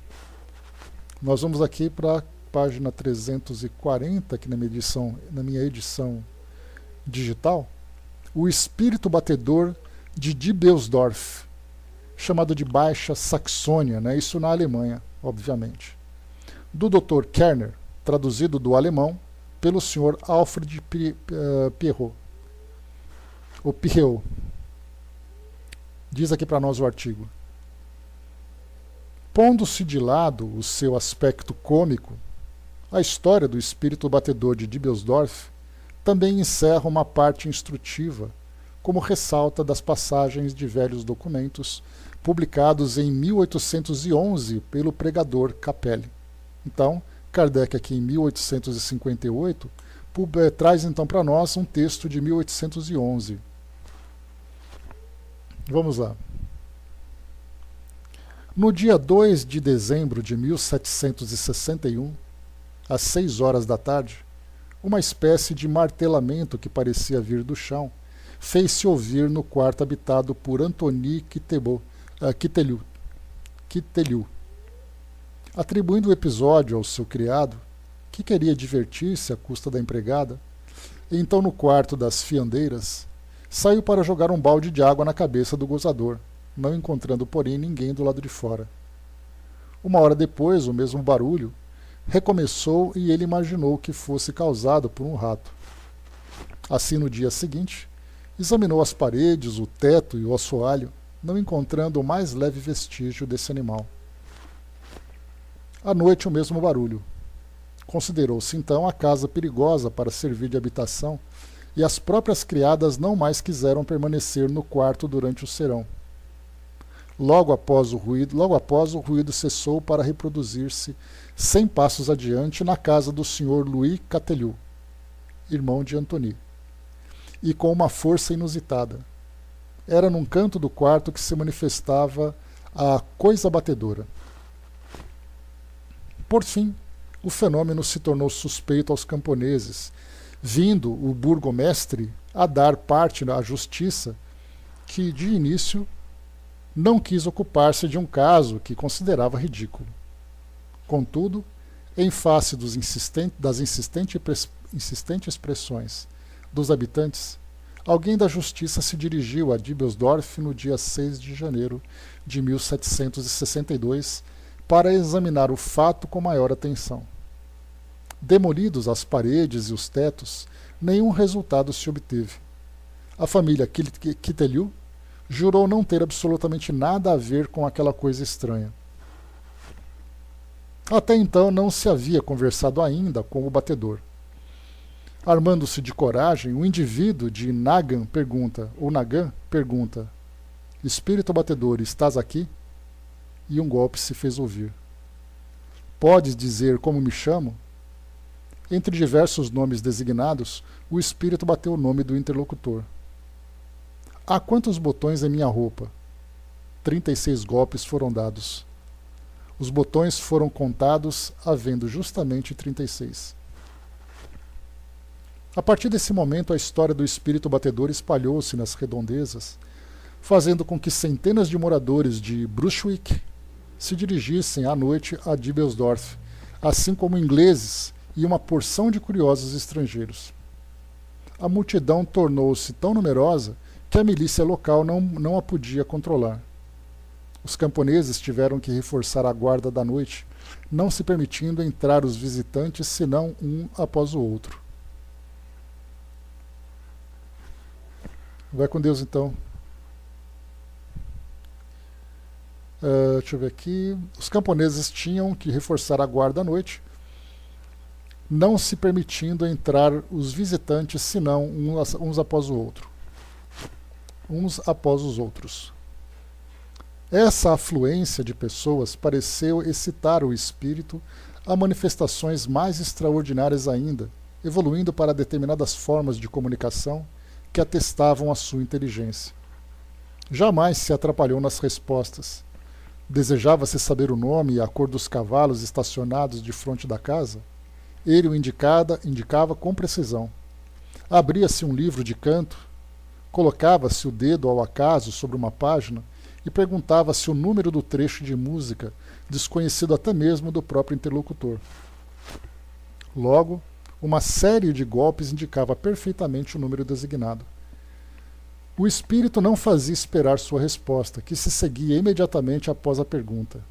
nós vamos aqui para a página 340, aqui na minha edição digital, o espírito batedor de Diebelsdorf, chamado de Baixa Saxônia, né? Isso na Alemanha, obviamente. Do Dr. Kerner, traduzido do alemão pelo Sr. Alfred Pierrot. O Pierrot. Diz aqui para nós o artigo. Pondo-se de lado o seu aspecto cômico, a história do espírito batedor de Diebelsdorf também encerra uma parte instrutiva, como ressalta das passagens de velhos documentos publicados em 1811 pelo pregador Capelli. Então, Kardec aqui em 1858 traz então para nós um texto de 1811. Vamos lá. No dia 2 de dezembro de 1761, às 6 horas da tarde, uma espécie de martelamento que parecia vir do chão fez-se ouvir no quarto habitado por Antony Quiteliu. Atribuindo o episódio ao seu criado, que queria divertir-se à custa da empregada, então no quarto das fiandeiras, saiu para jogar um balde de água na cabeça do gozador, não encontrando, porém, ninguém do lado de fora. Uma hora depois, o mesmo barulho recomeçou e ele imaginou que fosse causado por um rato. Assim, no dia seguinte, examinou as paredes, o teto e o assoalho, não encontrando o mais leve vestígio desse animal. À noite, o mesmo barulho. Considerou-se então a casa perigosa para servir de habitação e as próprias criadas não mais quiseram permanecer no quarto durante o serão. Logo após o ruído cessou para reproduzir-se 100 passos adiante na casa do Sr. Louis Quiteliu, irmão de Antony, e com uma força inusitada. Era num canto do quarto que se manifestava a coisa batedora. Por fim, o fenômeno se tornou suspeito aos camponeses, vindo o burgomestre a dar parte à justiça, que, de início, não quis ocupar-se de um caso que considerava ridículo. Contudo, em face das insistentes pressões dos habitantes, alguém da justiça se dirigiu a Diebelsdorf no dia 6 de janeiro de 1762 para examinar o fato com maior atenção. Demolidos as paredes e os tetos, nenhum resultado se obteve. A família Kiteliu jurou não ter absolutamente nada a ver com aquela coisa estranha. Até então não se havia conversado ainda com o batedor. Armando-se de coragem, o indivíduo de Nagan pergunta, Espírito batedor, estás aqui? E um golpe se fez ouvir. Podes dizer como me chamo? Entre diversos nomes designados, o espírito bateu o nome do interlocutor. Há quantos botões em minha roupa? 36 golpes foram dados. Os botões foram contados, havendo justamente 36. A partir desse momento, a história do espírito batedor espalhou-se nas redondezas, fazendo com que centenas de moradores de Brunswick se dirigissem à noite a Diebelsdorf, assim como ingleses e uma porção de curiosos estrangeiros. A multidão tornou-se tão numerosa que a milícia local não a podia controlar. Os camponeses tiveram que reforçar a guarda da noite, não se permitindo entrar os visitantes senão um após o outro. Vai com Deus, então. Deixa eu ver aqui. Os camponeses tinham que reforçar a guarda à noite, não se permitindo entrar os visitantes, senão uns após o outro. Uns após os outros. Essa afluência de pessoas pareceu excitar o espírito a manifestações mais extraordinárias ainda, evoluindo para determinadas formas de comunicação que atestavam a sua inteligência. Jamais se atrapalhou nas respostas. Desejava-se saber o nome e a cor dos cavalos estacionados de frente da casa? Ele o indicava com precisão. Abria-se um livro de canto, colocava-se o dedo ao acaso sobre uma página e perguntava-se o número do trecho de música, desconhecido até mesmo do próprio interlocutor. Logo, uma série de golpes indicava perfeitamente o número designado. O espírito não fazia esperar sua resposta, que se seguia imediatamente após a pergunta.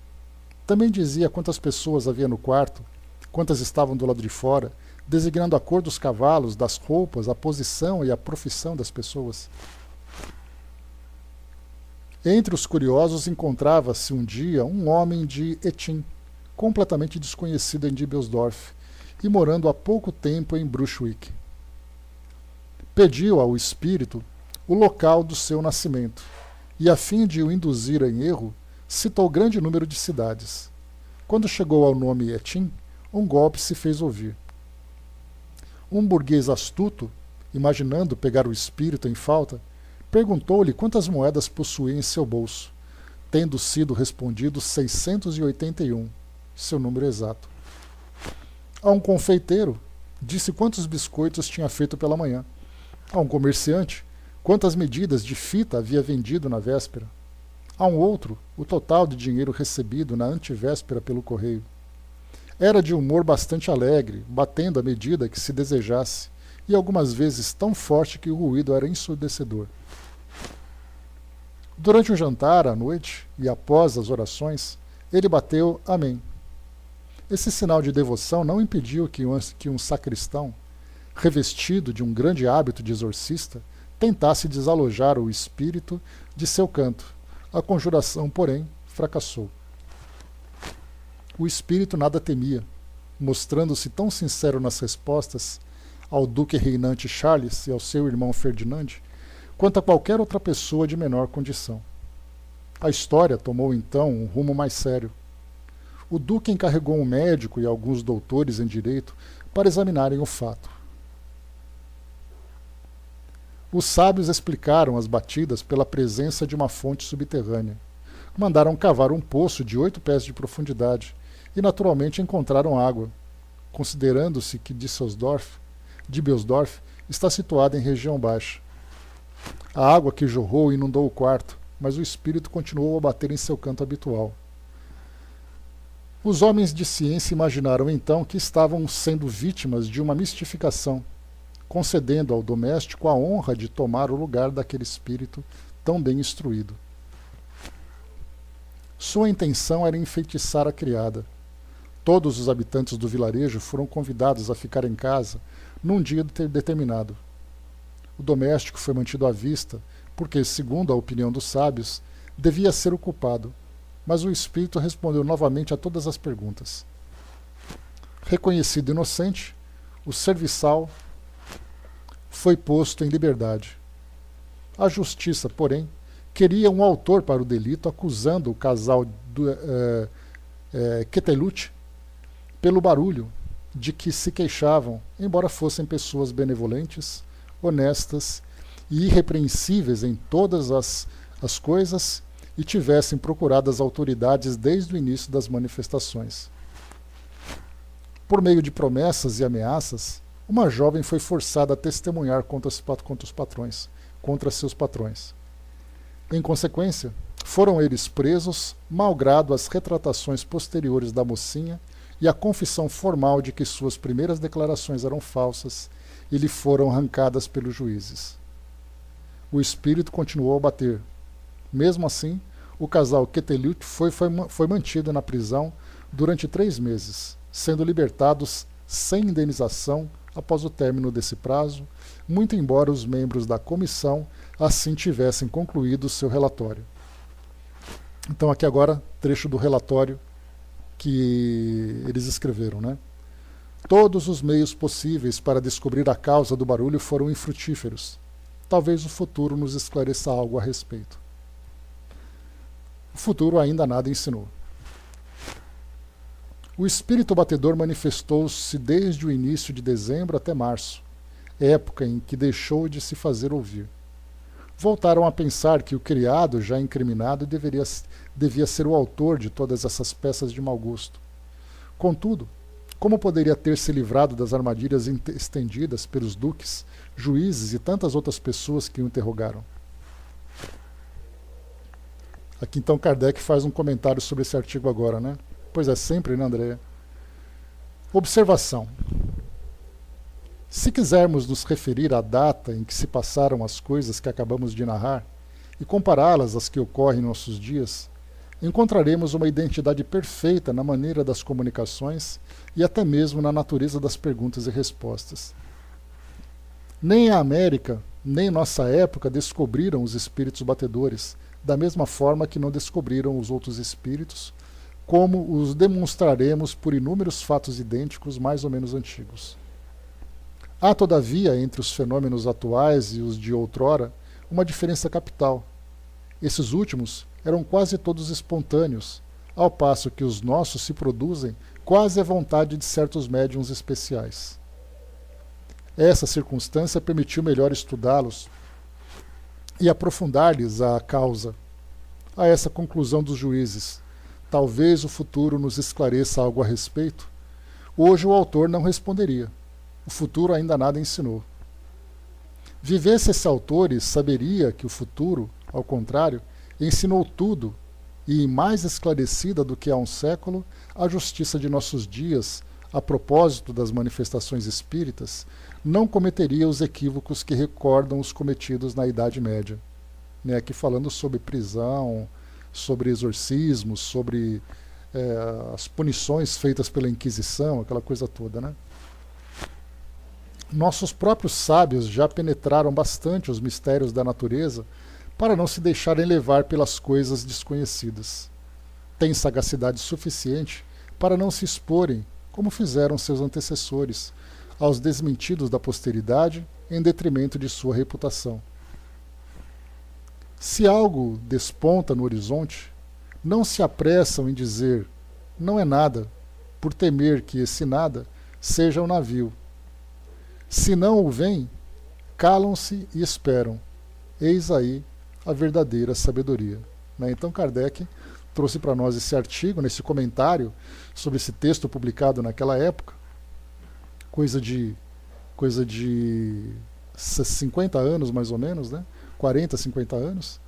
Também dizia quantas pessoas havia no quarto, quantas estavam do lado de fora, designando a cor dos cavalos, das roupas, a posição e a profissão das pessoas. Entre os curiosos encontrava-se um dia um homem de Etim, completamente desconhecido em Diebelsdorf, e morando há pouco tempo em Brunswick. Pediu ao espírito o local do seu nascimento, e a fim de o induzir em erro, citou grande número de cidades. Quando chegou ao nome Etim, um golpe se fez ouvir. Um burguês astuto, imaginando pegar o espírito em falta, perguntou-lhe quantas moedas possuía em seu bolso, tendo sido respondido 681, seu número exato. A um confeiteiro, disse quantos biscoitos tinha feito pela manhã. A um comerciante, quantas medidas de fita havia vendido na véspera. A um outro, o total de dinheiro recebido na antevéspera pelo correio. Era de humor bastante alegre, batendo à medida que se desejasse, e algumas vezes tão forte que o ruído era ensurdecedor. Durante o jantar, à noite, e após as orações, ele bateu Amém. Esse sinal de devoção não impediu que um sacristão, revestido de um grande hábito de exorcista, tentasse desalojar o espírito de seu canto. A conjuração, porém, fracassou. O espírito nada temia, mostrando-se tão sincero nas respostas ao duque reinante Charles e ao seu irmão Ferdinand, quanto a qualquer outra pessoa de menor condição. A história tomou então um rumo mais sério. O duque encarregou um médico e alguns doutores em direito para examinarem o fato. Os sábios explicaram as batidas pela presença de uma fonte subterrânea. Mandaram cavar um poço de 8 pés de profundidade e naturalmente encontraram água, considerando-se que Diebelsdorf está situada em região baixa. A água que jorrou inundou o quarto, mas o espírito continuou a bater em seu canto habitual. Os homens de ciência imaginaram então que estavam sendo vítimas de uma mistificação, concedendo ao doméstico a honra de tomar o lugar daquele espírito tão bem instruído. Sua intenção era enfeitiçar a criada. Todos os habitantes do vilarejo foram convidados a ficar em casa num dia determinado. O doméstico foi mantido à vista porque, segundo a opinião dos sábios, devia ser o culpado, mas o espírito respondeu novamente a todas as perguntas. Reconhecido inocente, o serviçal foi posto em liberdade. A justiça, porém, queria um autor para o delito, acusando o casal Quetelut pelo barulho de que se queixavam, embora fossem pessoas benevolentes, honestas e irrepreensíveis em todas as coisas e tivessem procurado as autoridades desde o início das manifestações. Por meio de promessas e ameaças, uma jovem foi forçada a testemunhar contra seus patrões. Em consequência, foram eles presos, malgrado as retratações posteriores da mocinha e a confissão formal de que suas primeiras declarações eram falsas e lhe foram arrancadas pelos juízes. O espírito continuou a bater. Mesmo assim, o casal Quetelut foi mantido na prisão durante 3 meses, sendo libertados sem indenização após o término desse prazo, muito embora os membros da comissão assim tivessem concluído seu relatório. Então aqui agora, trecho do relatório que eles escreveram, né? Todos os meios possíveis para descobrir a causa do barulho foram infrutíferos. Talvez o futuro nos esclareça algo a respeito. O futuro ainda nada ensinou. O espírito batedor manifestou-se desde o início de dezembro até março, época em que deixou de se fazer ouvir. Voltaram a pensar que o criado, já incriminado, devia ser o autor de todas essas peças de mau gosto. Contudo, como poderia ter se livrado das armadilhas estendidas pelos duques, juízes e tantas outras pessoas que o interrogaram? Aqui então Kardec faz um comentário sobre esse artigo agora, né? Pois é, sempre, né, Andréia? Observação. Se quisermos nos referir à data em que se passaram as coisas que acabamos de narrar e compará-las às que ocorrem em nossos dias, encontraremos uma identidade perfeita na maneira das comunicações e até mesmo na natureza das perguntas e respostas. Nem a América, nem nossa época descobriram os espíritos batedores, da mesma forma que não descobriram os outros espíritos, como os demonstraremos por inúmeros fatos idênticos mais ou menos antigos. Há, todavia, entre os fenômenos atuais e os de outrora, uma diferença capital. Esses últimos eram quase todos espontâneos, ao passo que os nossos se produzem quase à vontade de certos médiuns especiais. Essa circunstância permitiu melhor estudá-los e aprofundar-lhes a causa. A essa conclusão dos juízes, talvez o futuro nos esclareça algo a respeito, hoje o autor não responderia. O futuro ainda nada ensinou. Vivesse esse autor e saberia que o futuro, ao contrário, ensinou tudo, e mais esclarecida do que há um século, a justiça de nossos dias, a propósito das manifestações espíritas, não cometeria os equívocos que recordam os cometidos na Idade Média. Né, aqui falando sobre prisão, sobre exorcismos, sobre as punições feitas pela Inquisição, aquela coisa toda, né? Nossos próprios sábios já penetraram bastante os mistérios da natureza para não se deixarem levar pelas coisas desconhecidas. Têm sagacidade suficiente para não se exporem, como fizeram seus antecessores, aos desmentidos da posteridade em detrimento de sua reputação. Se algo desponta no horizonte, não se apressam em dizer não é nada, por temer que esse nada seja um navio. Se não o veem, calam-se e esperam. Eis aí a verdadeira sabedoria. Né? Então Kardec trouxe para nós esse artigo, nesse comentário sobre esse texto publicado naquela época, coisa de 50 anos mais ou menos, né? 40, 50 anos,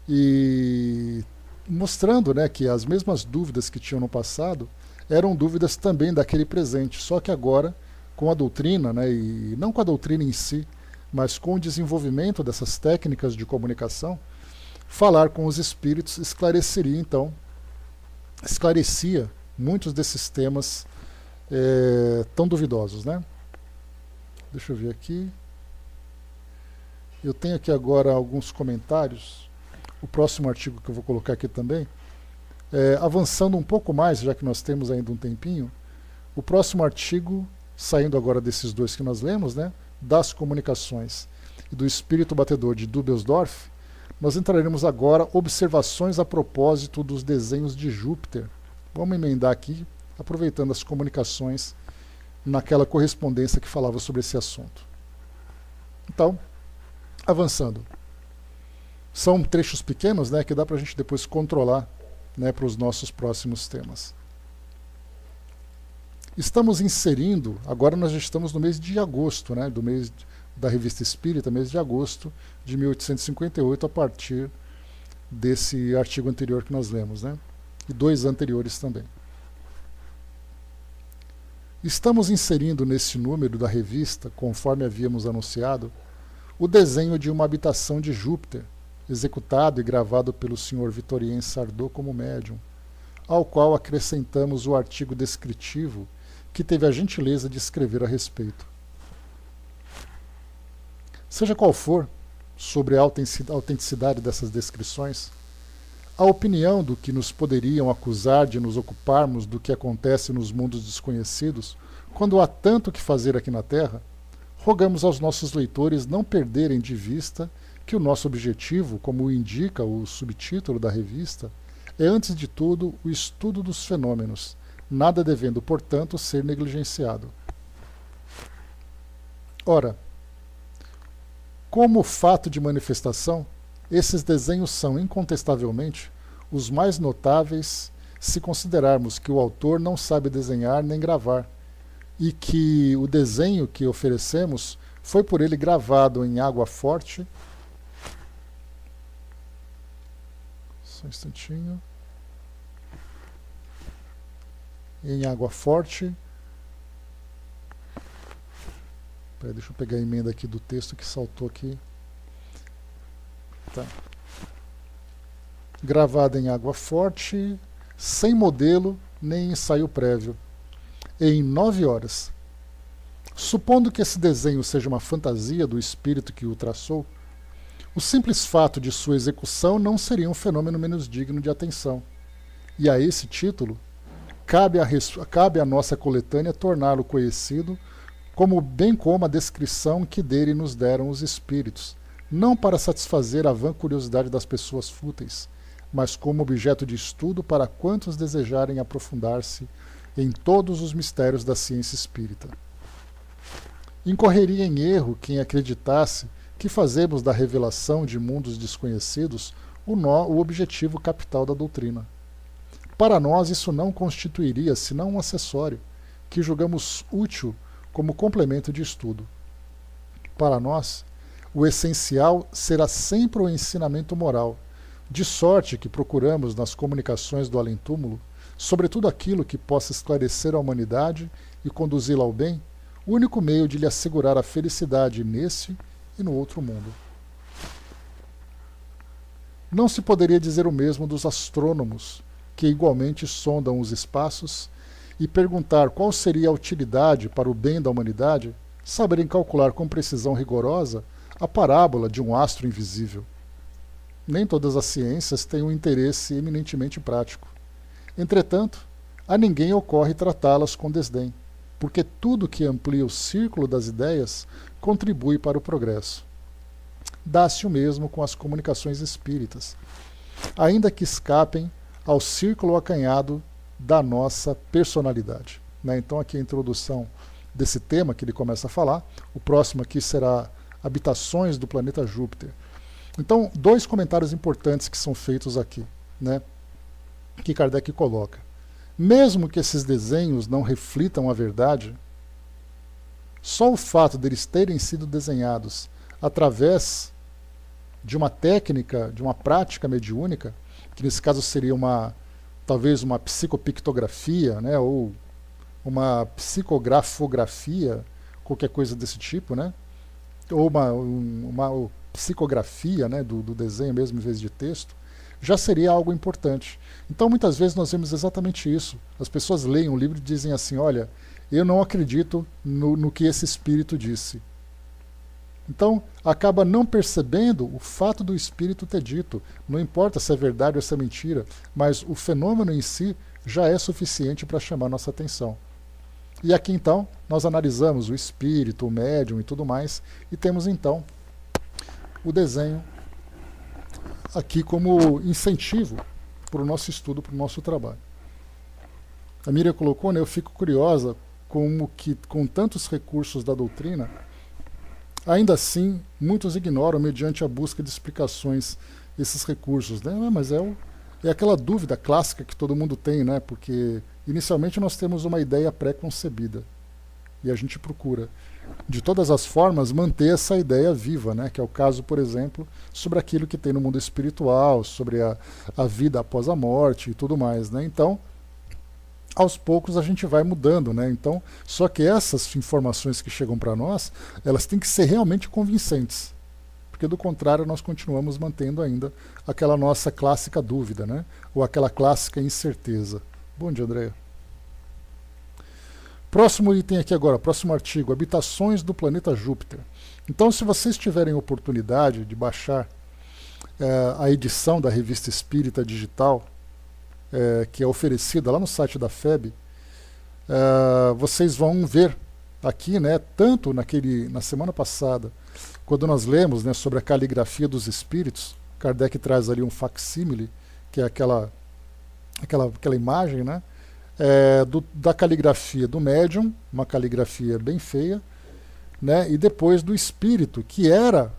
e mostrando, né, que as mesmas dúvidas que tinham no passado eram dúvidas também daquele presente, só que agora com a doutrina, né, e não com a doutrina em si, mas com o desenvolvimento dessas técnicas de comunicação, falar com os espíritos esclarecia, muitos desses temas tão duvidosos, né? Deixa eu ver aqui. Eu tenho aqui agora alguns comentários. O próximo artigo que eu vou colocar aqui também, avançando um pouco mais, já que nós temos ainda um tempinho, o próximo artigo, saindo agora desses dois que nós lemos, né, das comunicações e do espírito batedor de Dubelsdorff, nós entraremos agora observações a propósito dos desenhos de Júpiter. Vamos emendar aqui, aproveitando as comunicações naquela correspondência que falava sobre esse assunto. Então, avançando. São trechos pequenos, né, que dá para a gente depois controlar, né, para os nossos próximos temas. Estamos inserindo, agora nós já estamos no mês de agosto, né, do mês da Revista Espírita, mês de agosto de 1858, a partir desse artigo anterior que nós lemos, né, e dois anteriores também. Estamos inserindo nesse número da revista, conforme havíamos anunciado, o desenho de uma habitação de Júpiter, executado e gravado pelo Sr. Victorien Sardou como médium, ao qual acrescentamos o artigo descritivo que teve a gentileza de escrever a respeito. Seja qual for sobre a autenticidade dessas descrições, a opinião do que nos poderiam acusar de nos ocuparmos do que acontece nos mundos desconhecidos, quando há tanto que fazer aqui na Terra, rogamos aos nossos leitores não perderem de vista que o nosso objetivo, como indica o subtítulo da revista, é antes de tudo o estudo dos fenômenos, nada devendo, portanto, ser negligenciado. Ora, como fato de manifestação, esses desenhos são, incontestavelmente, os mais notáveis se considerarmos que o autor não sabe desenhar nem gravar, e que o desenho que oferecemos foi por ele gravado em água forte. Só um instantinho. Em água forte. Peraí, deixa eu pegar a emenda aqui do texto que saltou aqui. Tá. Gravada em água forte, sem modelo nem ensaio prévio, em 9 horas. Supondo que esse desenho seja uma fantasia do espírito que o traçou, o simples fato de sua execução não seria um fenômeno menos digno de atenção. E a esse título, cabe à nossa coletânea torná-lo conhecido bem como a descrição que dele nos deram os espíritos, não para satisfazer a vã curiosidade das pessoas fúteis, mas como objeto de estudo para quantos desejarem aprofundar-se em todos os mistérios da ciência espírita. Incorreria em erro quem acreditasse que fazemos da revelação de mundos desconhecidos o objetivo capital da doutrina. Para nós isso não constituiria senão um acessório, que julgamos útil como complemento de estudo. Para nós, o essencial será sempre o ensinamento moral, de sorte que procuramos nas comunicações do além-túmulo, sobretudo aquilo que possa esclarecer a humanidade e conduzi-la ao bem, o único meio de lhe assegurar a felicidade nesse e no outro mundo. Não se poderia dizer o mesmo dos astrônomos, que igualmente sondam os espaços, e perguntar qual seria a utilidade para o bem da humanidade, saberem calcular com precisão rigorosa a parábola de um astro invisível. Nem todas as ciências têm um interesse eminentemente prático. Entretanto, a ninguém ocorre tratá-las com desdém, porque tudo que amplia o círculo das ideias contribui para o progresso. Dá-se o mesmo com as comunicações espíritas, ainda que escapem ao círculo acanhado da nossa personalidade. Então aqui a introdução desse tema que ele começa a falar. O próximo aqui será habitações do planeta Júpiter. Então, 2 comentários importantes que são feitos aqui, né, que Kardec coloca. Mesmo que esses desenhos não reflitam a verdade, só o fato deles terem sido desenhados através de uma técnica, de uma prática mediúnica, que nesse caso seria talvez uma psicopictografia, né, ou uma psicografografia, qualquer coisa desse tipo, né, ou uma psicografia, né, do desenho mesmo em vez de texto, já seria algo importante. Então, muitas vezes nós vemos exatamente isso. As pessoas leem um livro e dizem assim, olha, eu não acredito no que esse espírito disse. Então, acaba não percebendo o fato do espírito ter dito. Não importa se é verdade ou se é mentira, mas o fenômeno em si já é suficiente para chamar nossa atenção. E aqui, então, nós analisamos o espírito, o médium e tudo mais, e temos, então, o desenho aqui como incentivo para o nosso estudo, para o nosso trabalho. A Miriam colocou, né, eu fico curiosa como que, com tantos recursos da doutrina, ainda assim, muitos ignoram, mediante a busca de explicações, esses recursos. Né? Mas é aquela dúvida clássica que todo mundo tem, né? Porque inicialmente nós temos uma ideia pré-concebida e a gente procura, de todas as formas, manter essa ideia viva, né? Que é o caso, por exemplo, sobre aquilo que tem no mundo espiritual, sobre a vida após a morte e tudo mais. Né? Então, aos poucos a gente vai mudando, né? Então, só que essas informações que chegam para nós, elas têm que ser realmente convincentes, porque do contrário nós continuamos mantendo ainda aquela nossa clássica dúvida, né? Ou aquela clássica incerteza. Bom dia, Andréia. Próximo item aqui agora, próximo artigo, habitações do planeta Júpiter. Então, se vocês tiverem oportunidade de baixar a edição da Revista Espírita Digital, que é oferecida lá no site da FEB, vocês vão ver aqui, né, tanto na semana passada, quando nós lemos, né, sobre a caligrafia dos espíritos, Kardec traz ali um facsímile, que é aquela imagem, né, da caligrafia do médium, uma caligrafia bem feia, né, e depois do espírito, que era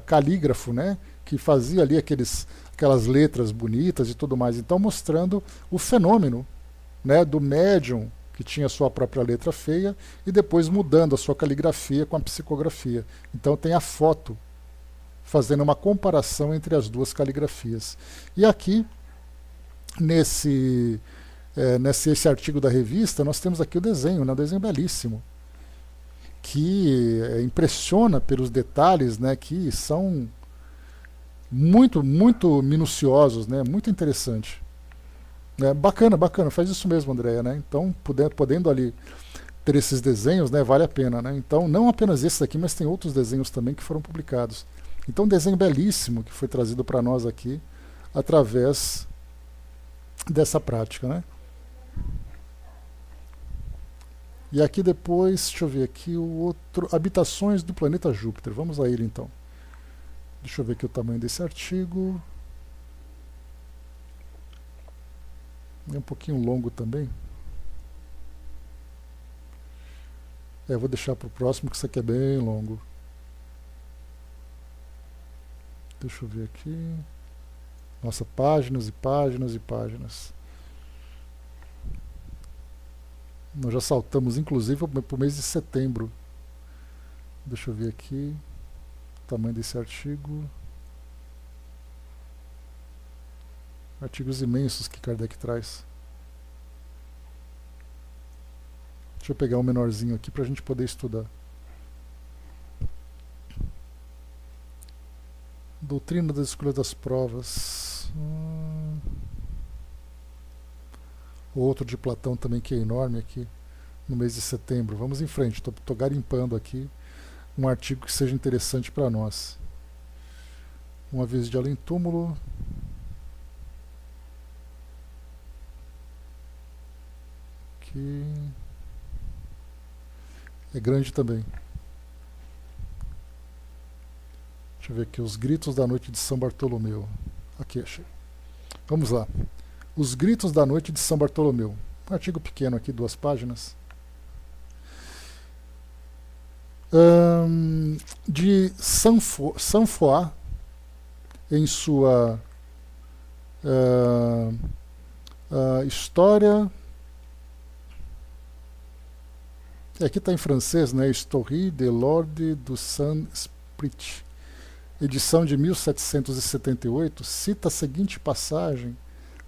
calígrafo, né, que fazia ali aquelas letras bonitas e tudo mais. Então, mostrando o fenômeno, né, do médium que tinha sua própria letra feia e depois mudando a sua caligrafia com a psicografia. Então, tem a foto fazendo uma comparação entre as duas caligrafias. E aqui, nesse artigo da revista, nós temos aqui o desenho, né, um desenho belíssimo, que impressiona pelos detalhes, né, que são muito, muito minuciosos, né? Muito interessante. Bacana, faz isso mesmo, Andréia, né? Então, podendo ali ter esses desenhos, né, vale a pena, né? Então, não apenas esse daqui, mas tem outros desenhos também que foram publicados. Então, um desenho belíssimo que foi trazido para nós aqui, através dessa prática, né? E aqui depois, deixa eu ver aqui o outro, habitações do planeta Júpiter. Vamos a ele, então. Deixa eu ver aqui o tamanho desse artigo. É um pouquinho longo também. Vou deixar para o próximo, que isso aqui é bem longo. Deixa eu ver aqui. Nossa, páginas e páginas e páginas. Nós já saltamos, inclusive, para o mês de setembro. Deixa eu ver aqui. Tamanho desse artigo. Artigos imensos que Kardec traz. Deixa eu pegar um menorzinho aqui para a gente poder estudar. Doutrina das escolhas das provas. Outro de Platão também, que é enorme aqui, no mês de setembro. Vamos em frente, estou garimpando aqui um artigo que seja interessante para nós. Uma vez de além túmulo. Aqui. É grande também. Deixa eu ver aqui, os gritos da noite de São Bartolomeu. Aqui, achei. Vamos lá. Os gritos da noite de São Bartolomeu. Um artigo pequeno aqui, 2 páginas. De Saint-Foix, em sua história. Aqui está em francês, né? Histoire de l'Ordre du Saint-Esprit, edição de 1778, cita a seguinte passagem,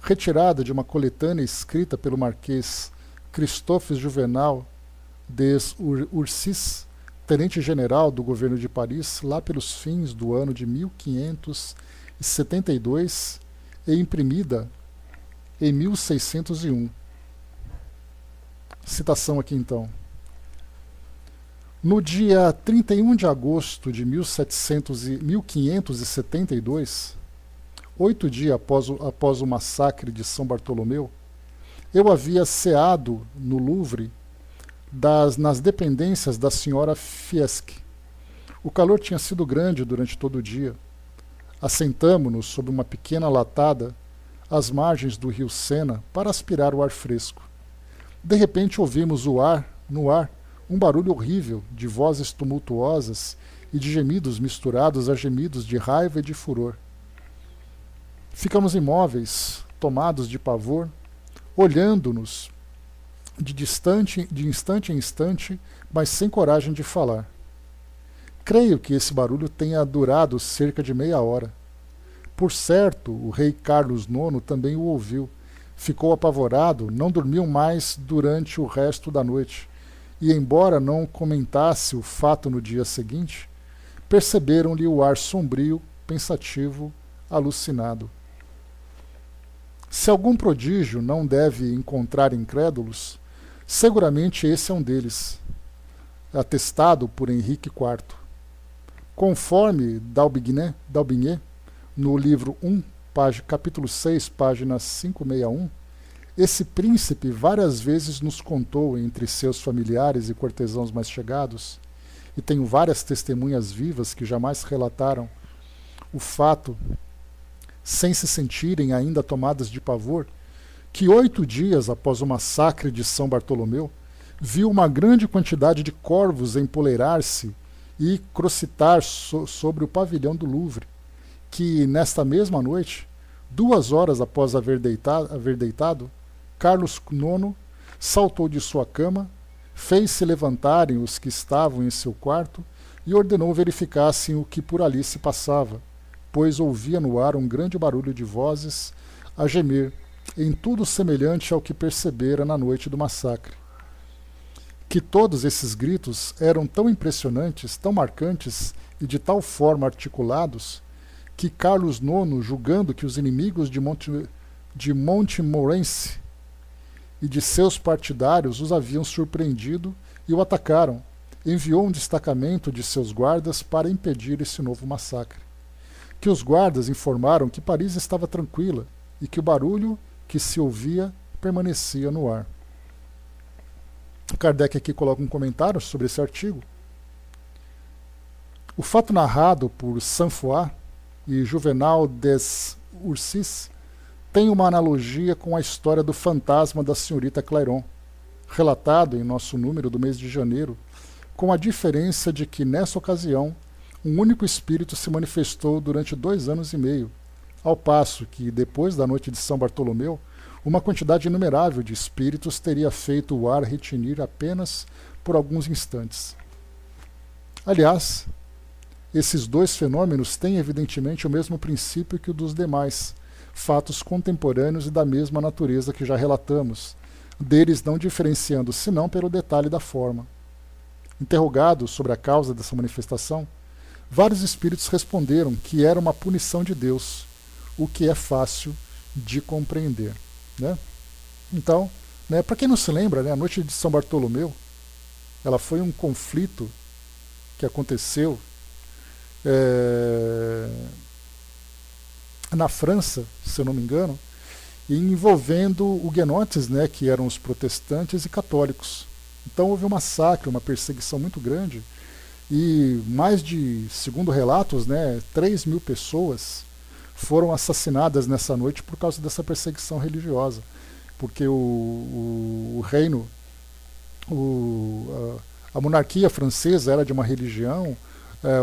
retirada de uma coletânea escrita pelo Marquês Christophe Juvenal des Ursis, tenente-general do governo de Paris, lá pelos fins do ano de 1500 1872 e imprimida em 1601. Citação aqui então. No dia 31 de agosto de 1572, 8 dias após o massacre de São Bartolomeu, eu havia ceado no Louvre nas dependências da senhora Fiesque. O calor tinha sido grande durante todo o dia. Assentamo-nos sob uma pequena latada às margens do rio Sena para aspirar o ar fresco. De repente ouvimos no ar um barulho horrível de vozes tumultuosas e de gemidos misturados a gemidos de raiva e de furor. Ficamos imóveis, tomados de pavor, olhando-nos de instante em instante, mas sem coragem de falar. Creio que esse barulho tenha durado cerca de meia hora. Por certo, o rei Carlos IX também o ouviu. Ficou apavorado, não dormiu mais durante o resto da noite. E, embora não comentasse o fato no dia seguinte, perceberam-lhe o ar sombrio, pensativo, alucinado. Se algum prodígio não deve encontrar incrédulos, seguramente esse é um deles, atestado por Henrique IV. Conforme D'Aubigné, no livro 1, capítulo 6, página 561, esse príncipe várias vezes nos contou entre seus familiares e cortesãos mais chegados, e tenho várias testemunhas vivas que jamais relataram o fato, sem se sentirem ainda tomadas de pavor, que 8 dias após o massacre de São Bartolomeu, viu uma grande quantidade de corvos empoleirar-se e crocitar sobre o pavilhão do Louvre, que, nesta mesma noite, 2 horas após haver deitado, Carlos IX saltou de sua cama, fez-se levantarem os que estavam em seu quarto e ordenou verificassem o que por ali se passava, pois ouvia no ar um grande barulho de vozes a gemer, em tudo semelhante ao que percebera na noite do massacre. Que todos esses gritos eram tão impressionantes, tão marcantes e de tal forma articulados, que Carlos IX, julgando que os inimigos de Montmorency e de seus partidários os haviam surpreendido e o atacaram, enviou um destacamento de seus guardas para impedir esse novo massacre. Que os guardas informaram que Paris estava tranquila e que o barulho que se ouvia permanecia no ar. Kardec aqui coloca um comentário sobre esse artigo. O fato narrado por Saint-Foix e Juvenal des Ursis tem uma analogia com a história do fantasma da senhorita Clairon, relatado em nosso número do mês de janeiro, com a diferença de que, nessa ocasião, um único espírito se manifestou durante 2 anos e meio, ao passo que, depois da noite de São Bartolomeu, uma quantidade inumerável de espíritos teria feito o ar retinir apenas por alguns instantes. Aliás, esses 2 fenômenos têm evidentemente o mesmo princípio que o dos demais, fatos contemporâneos e da mesma natureza que já relatamos, deles não diferenciando senão pelo detalhe da forma. Interrogado sobre a causa dessa manifestação, vários espíritos responderam que era uma punição de Deus, o que é fácil de compreender. Né? Então, para quem não se lembra, a noite de São Bartolomeu, ela foi um conflito que aconteceu na França, se eu não me engano, envolvendo huguenotes, que eram os protestantes e católicos. Então houve um massacre, uma perseguição muito grande, e mais de, segundo relatos, 3.000 pessoas foram assassinadas nessa noite por causa dessa perseguição religiosa, porque o reino, a monarquia francesa era de uma religião,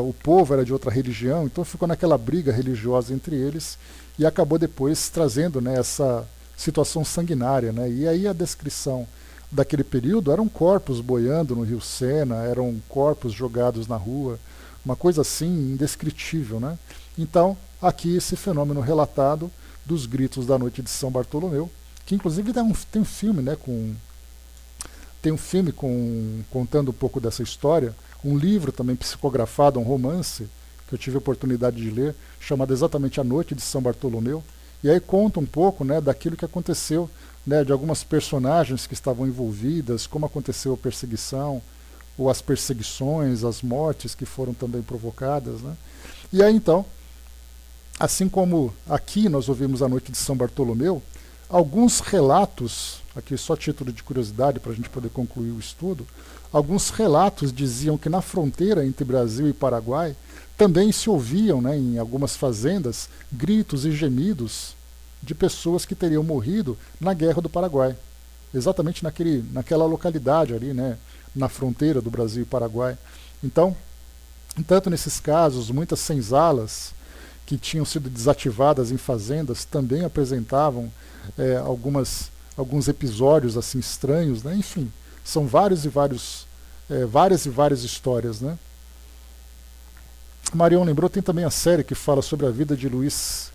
o povo era de outra religião, então ficou naquela briga religiosa entre eles e acabou depois trazendo essa situação sanguinária. E aí a descrição daquele período eram corpos boiando no rio Sena, eram corpos jogados na rua, uma coisa assim indescritível. Então, aqui esse fenômeno relatado dos gritos da noite de São Bartolomeu, que inclusive tem um filme, contando um pouco dessa história, um livro também psicografado, um romance, que eu tive a oportunidade de ler, chamada exatamente A Noite de São Bartolomeu, e aí conta um pouco, né, daquilo que aconteceu, né, de algumas personagens que estavam envolvidas, como aconteceu a perseguição, ou as perseguições, as mortes que foram também provocadas, né? E aí então, assim como aqui nós ouvimos A Noite de São Bartolomeu, alguns relatos, aqui só título de curiosidade para a gente poder concluir o estudo, alguns relatos diziam que na fronteira entre Brasil e Paraguai também se ouviam, né, em algumas fazendas, gritos e gemidos de pessoas que teriam morrido na Guerra do Paraguai, exatamente naquela localidade ali, né, na fronteira do Brasil e Paraguai. Então, tanto nesses casos, muitas senzalas que tinham sido desativadas em fazendas também apresentavam alguns episódios assim estranhos, né? Enfim, são várias e várias histórias, né? Marion lembrou, tem também a série que fala sobre a vida de Luís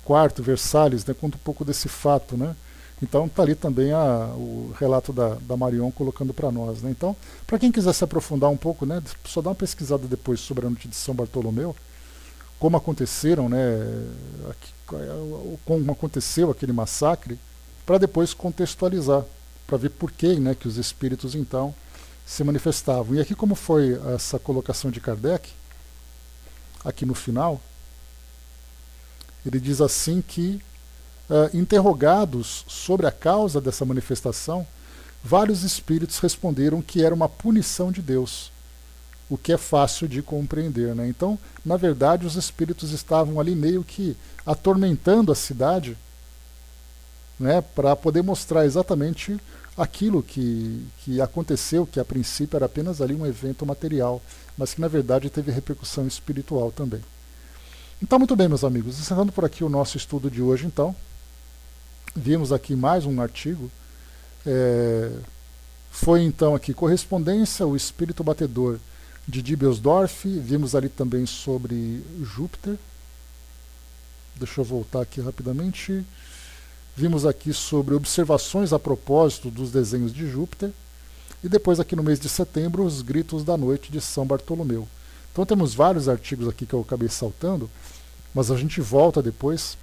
IV Versalhes, né? Conta um pouco desse fato, né? Então está ali também o relato da Marion colocando para nós, né? Então, para quem quiser se aprofundar um pouco, né, só dá uma pesquisada depois sobre a Noite de São Bartolomeu, como aconteceram, né, como aconteceu aquele massacre, para depois contextualizar, para ver por que, né, que os espíritos então se manifestavam. E aqui, como foi essa colocação de Kardec, aqui no final, ele diz assim que, interrogados sobre a causa dessa manifestação, vários espíritos responderam que era uma punição de Deus, o que é fácil de compreender, né? Então, na verdade, os espíritos estavam ali meio que atormentando a cidade, né, para poder mostrar exatamente aquilo que aconteceu, que a princípio era apenas ali um evento material, mas que na verdade teve repercussão espiritual também. Então, muito bem, meus amigos, encerrando por aqui o nosso estudo de hoje, então, vimos aqui mais um artigo, foi então aqui Correspondência, o Espírito Batedor de Dibelsdorf, vimos ali também sobre Júpiter, deixa eu voltar aqui rapidamente, vimos aqui sobre observações a propósito dos desenhos de Júpiter, e depois aqui no mês de setembro, os gritos da noite de São Bartolomeu. Então temos vários artigos aqui que eu acabei saltando, mas a gente volta depois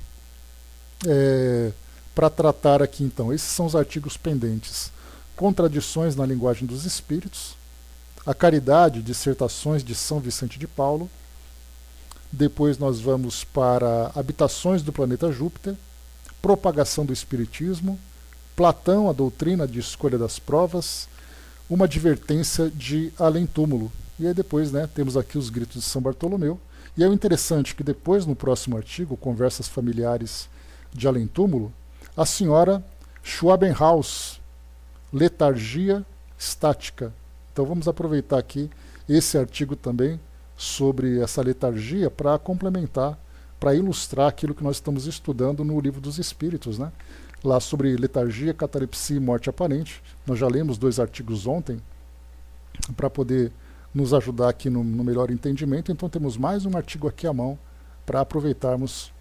para tratar aqui então. Esses são os artigos pendentes. Contradições na linguagem dos espíritos, a caridade, dissertações de São Vicente de Paulo. Depois nós vamos para habitações do planeta Júpiter, propagação do espiritismo, Platão, a doutrina de escolha das provas, uma advertência de além-túmulo. E aí depois, né, temos aqui os gritos de São Bartolomeu. E é o interessante que depois, no próximo artigo, Conversas Familiares de Além-túmulo, a senhora Schwabenhaus, letargia estática. Então vamos aproveitar aqui esse artigo também sobre essa letargia para complementar, para ilustrar aquilo que nós estamos estudando no Livro dos Espíritos, né? Lá sobre letargia, catalepsia e morte aparente. Nós já lemos 2 artigos ontem para poder nos ajudar aqui no melhor entendimento. Então temos mais um artigo aqui à mão para aproveitarmos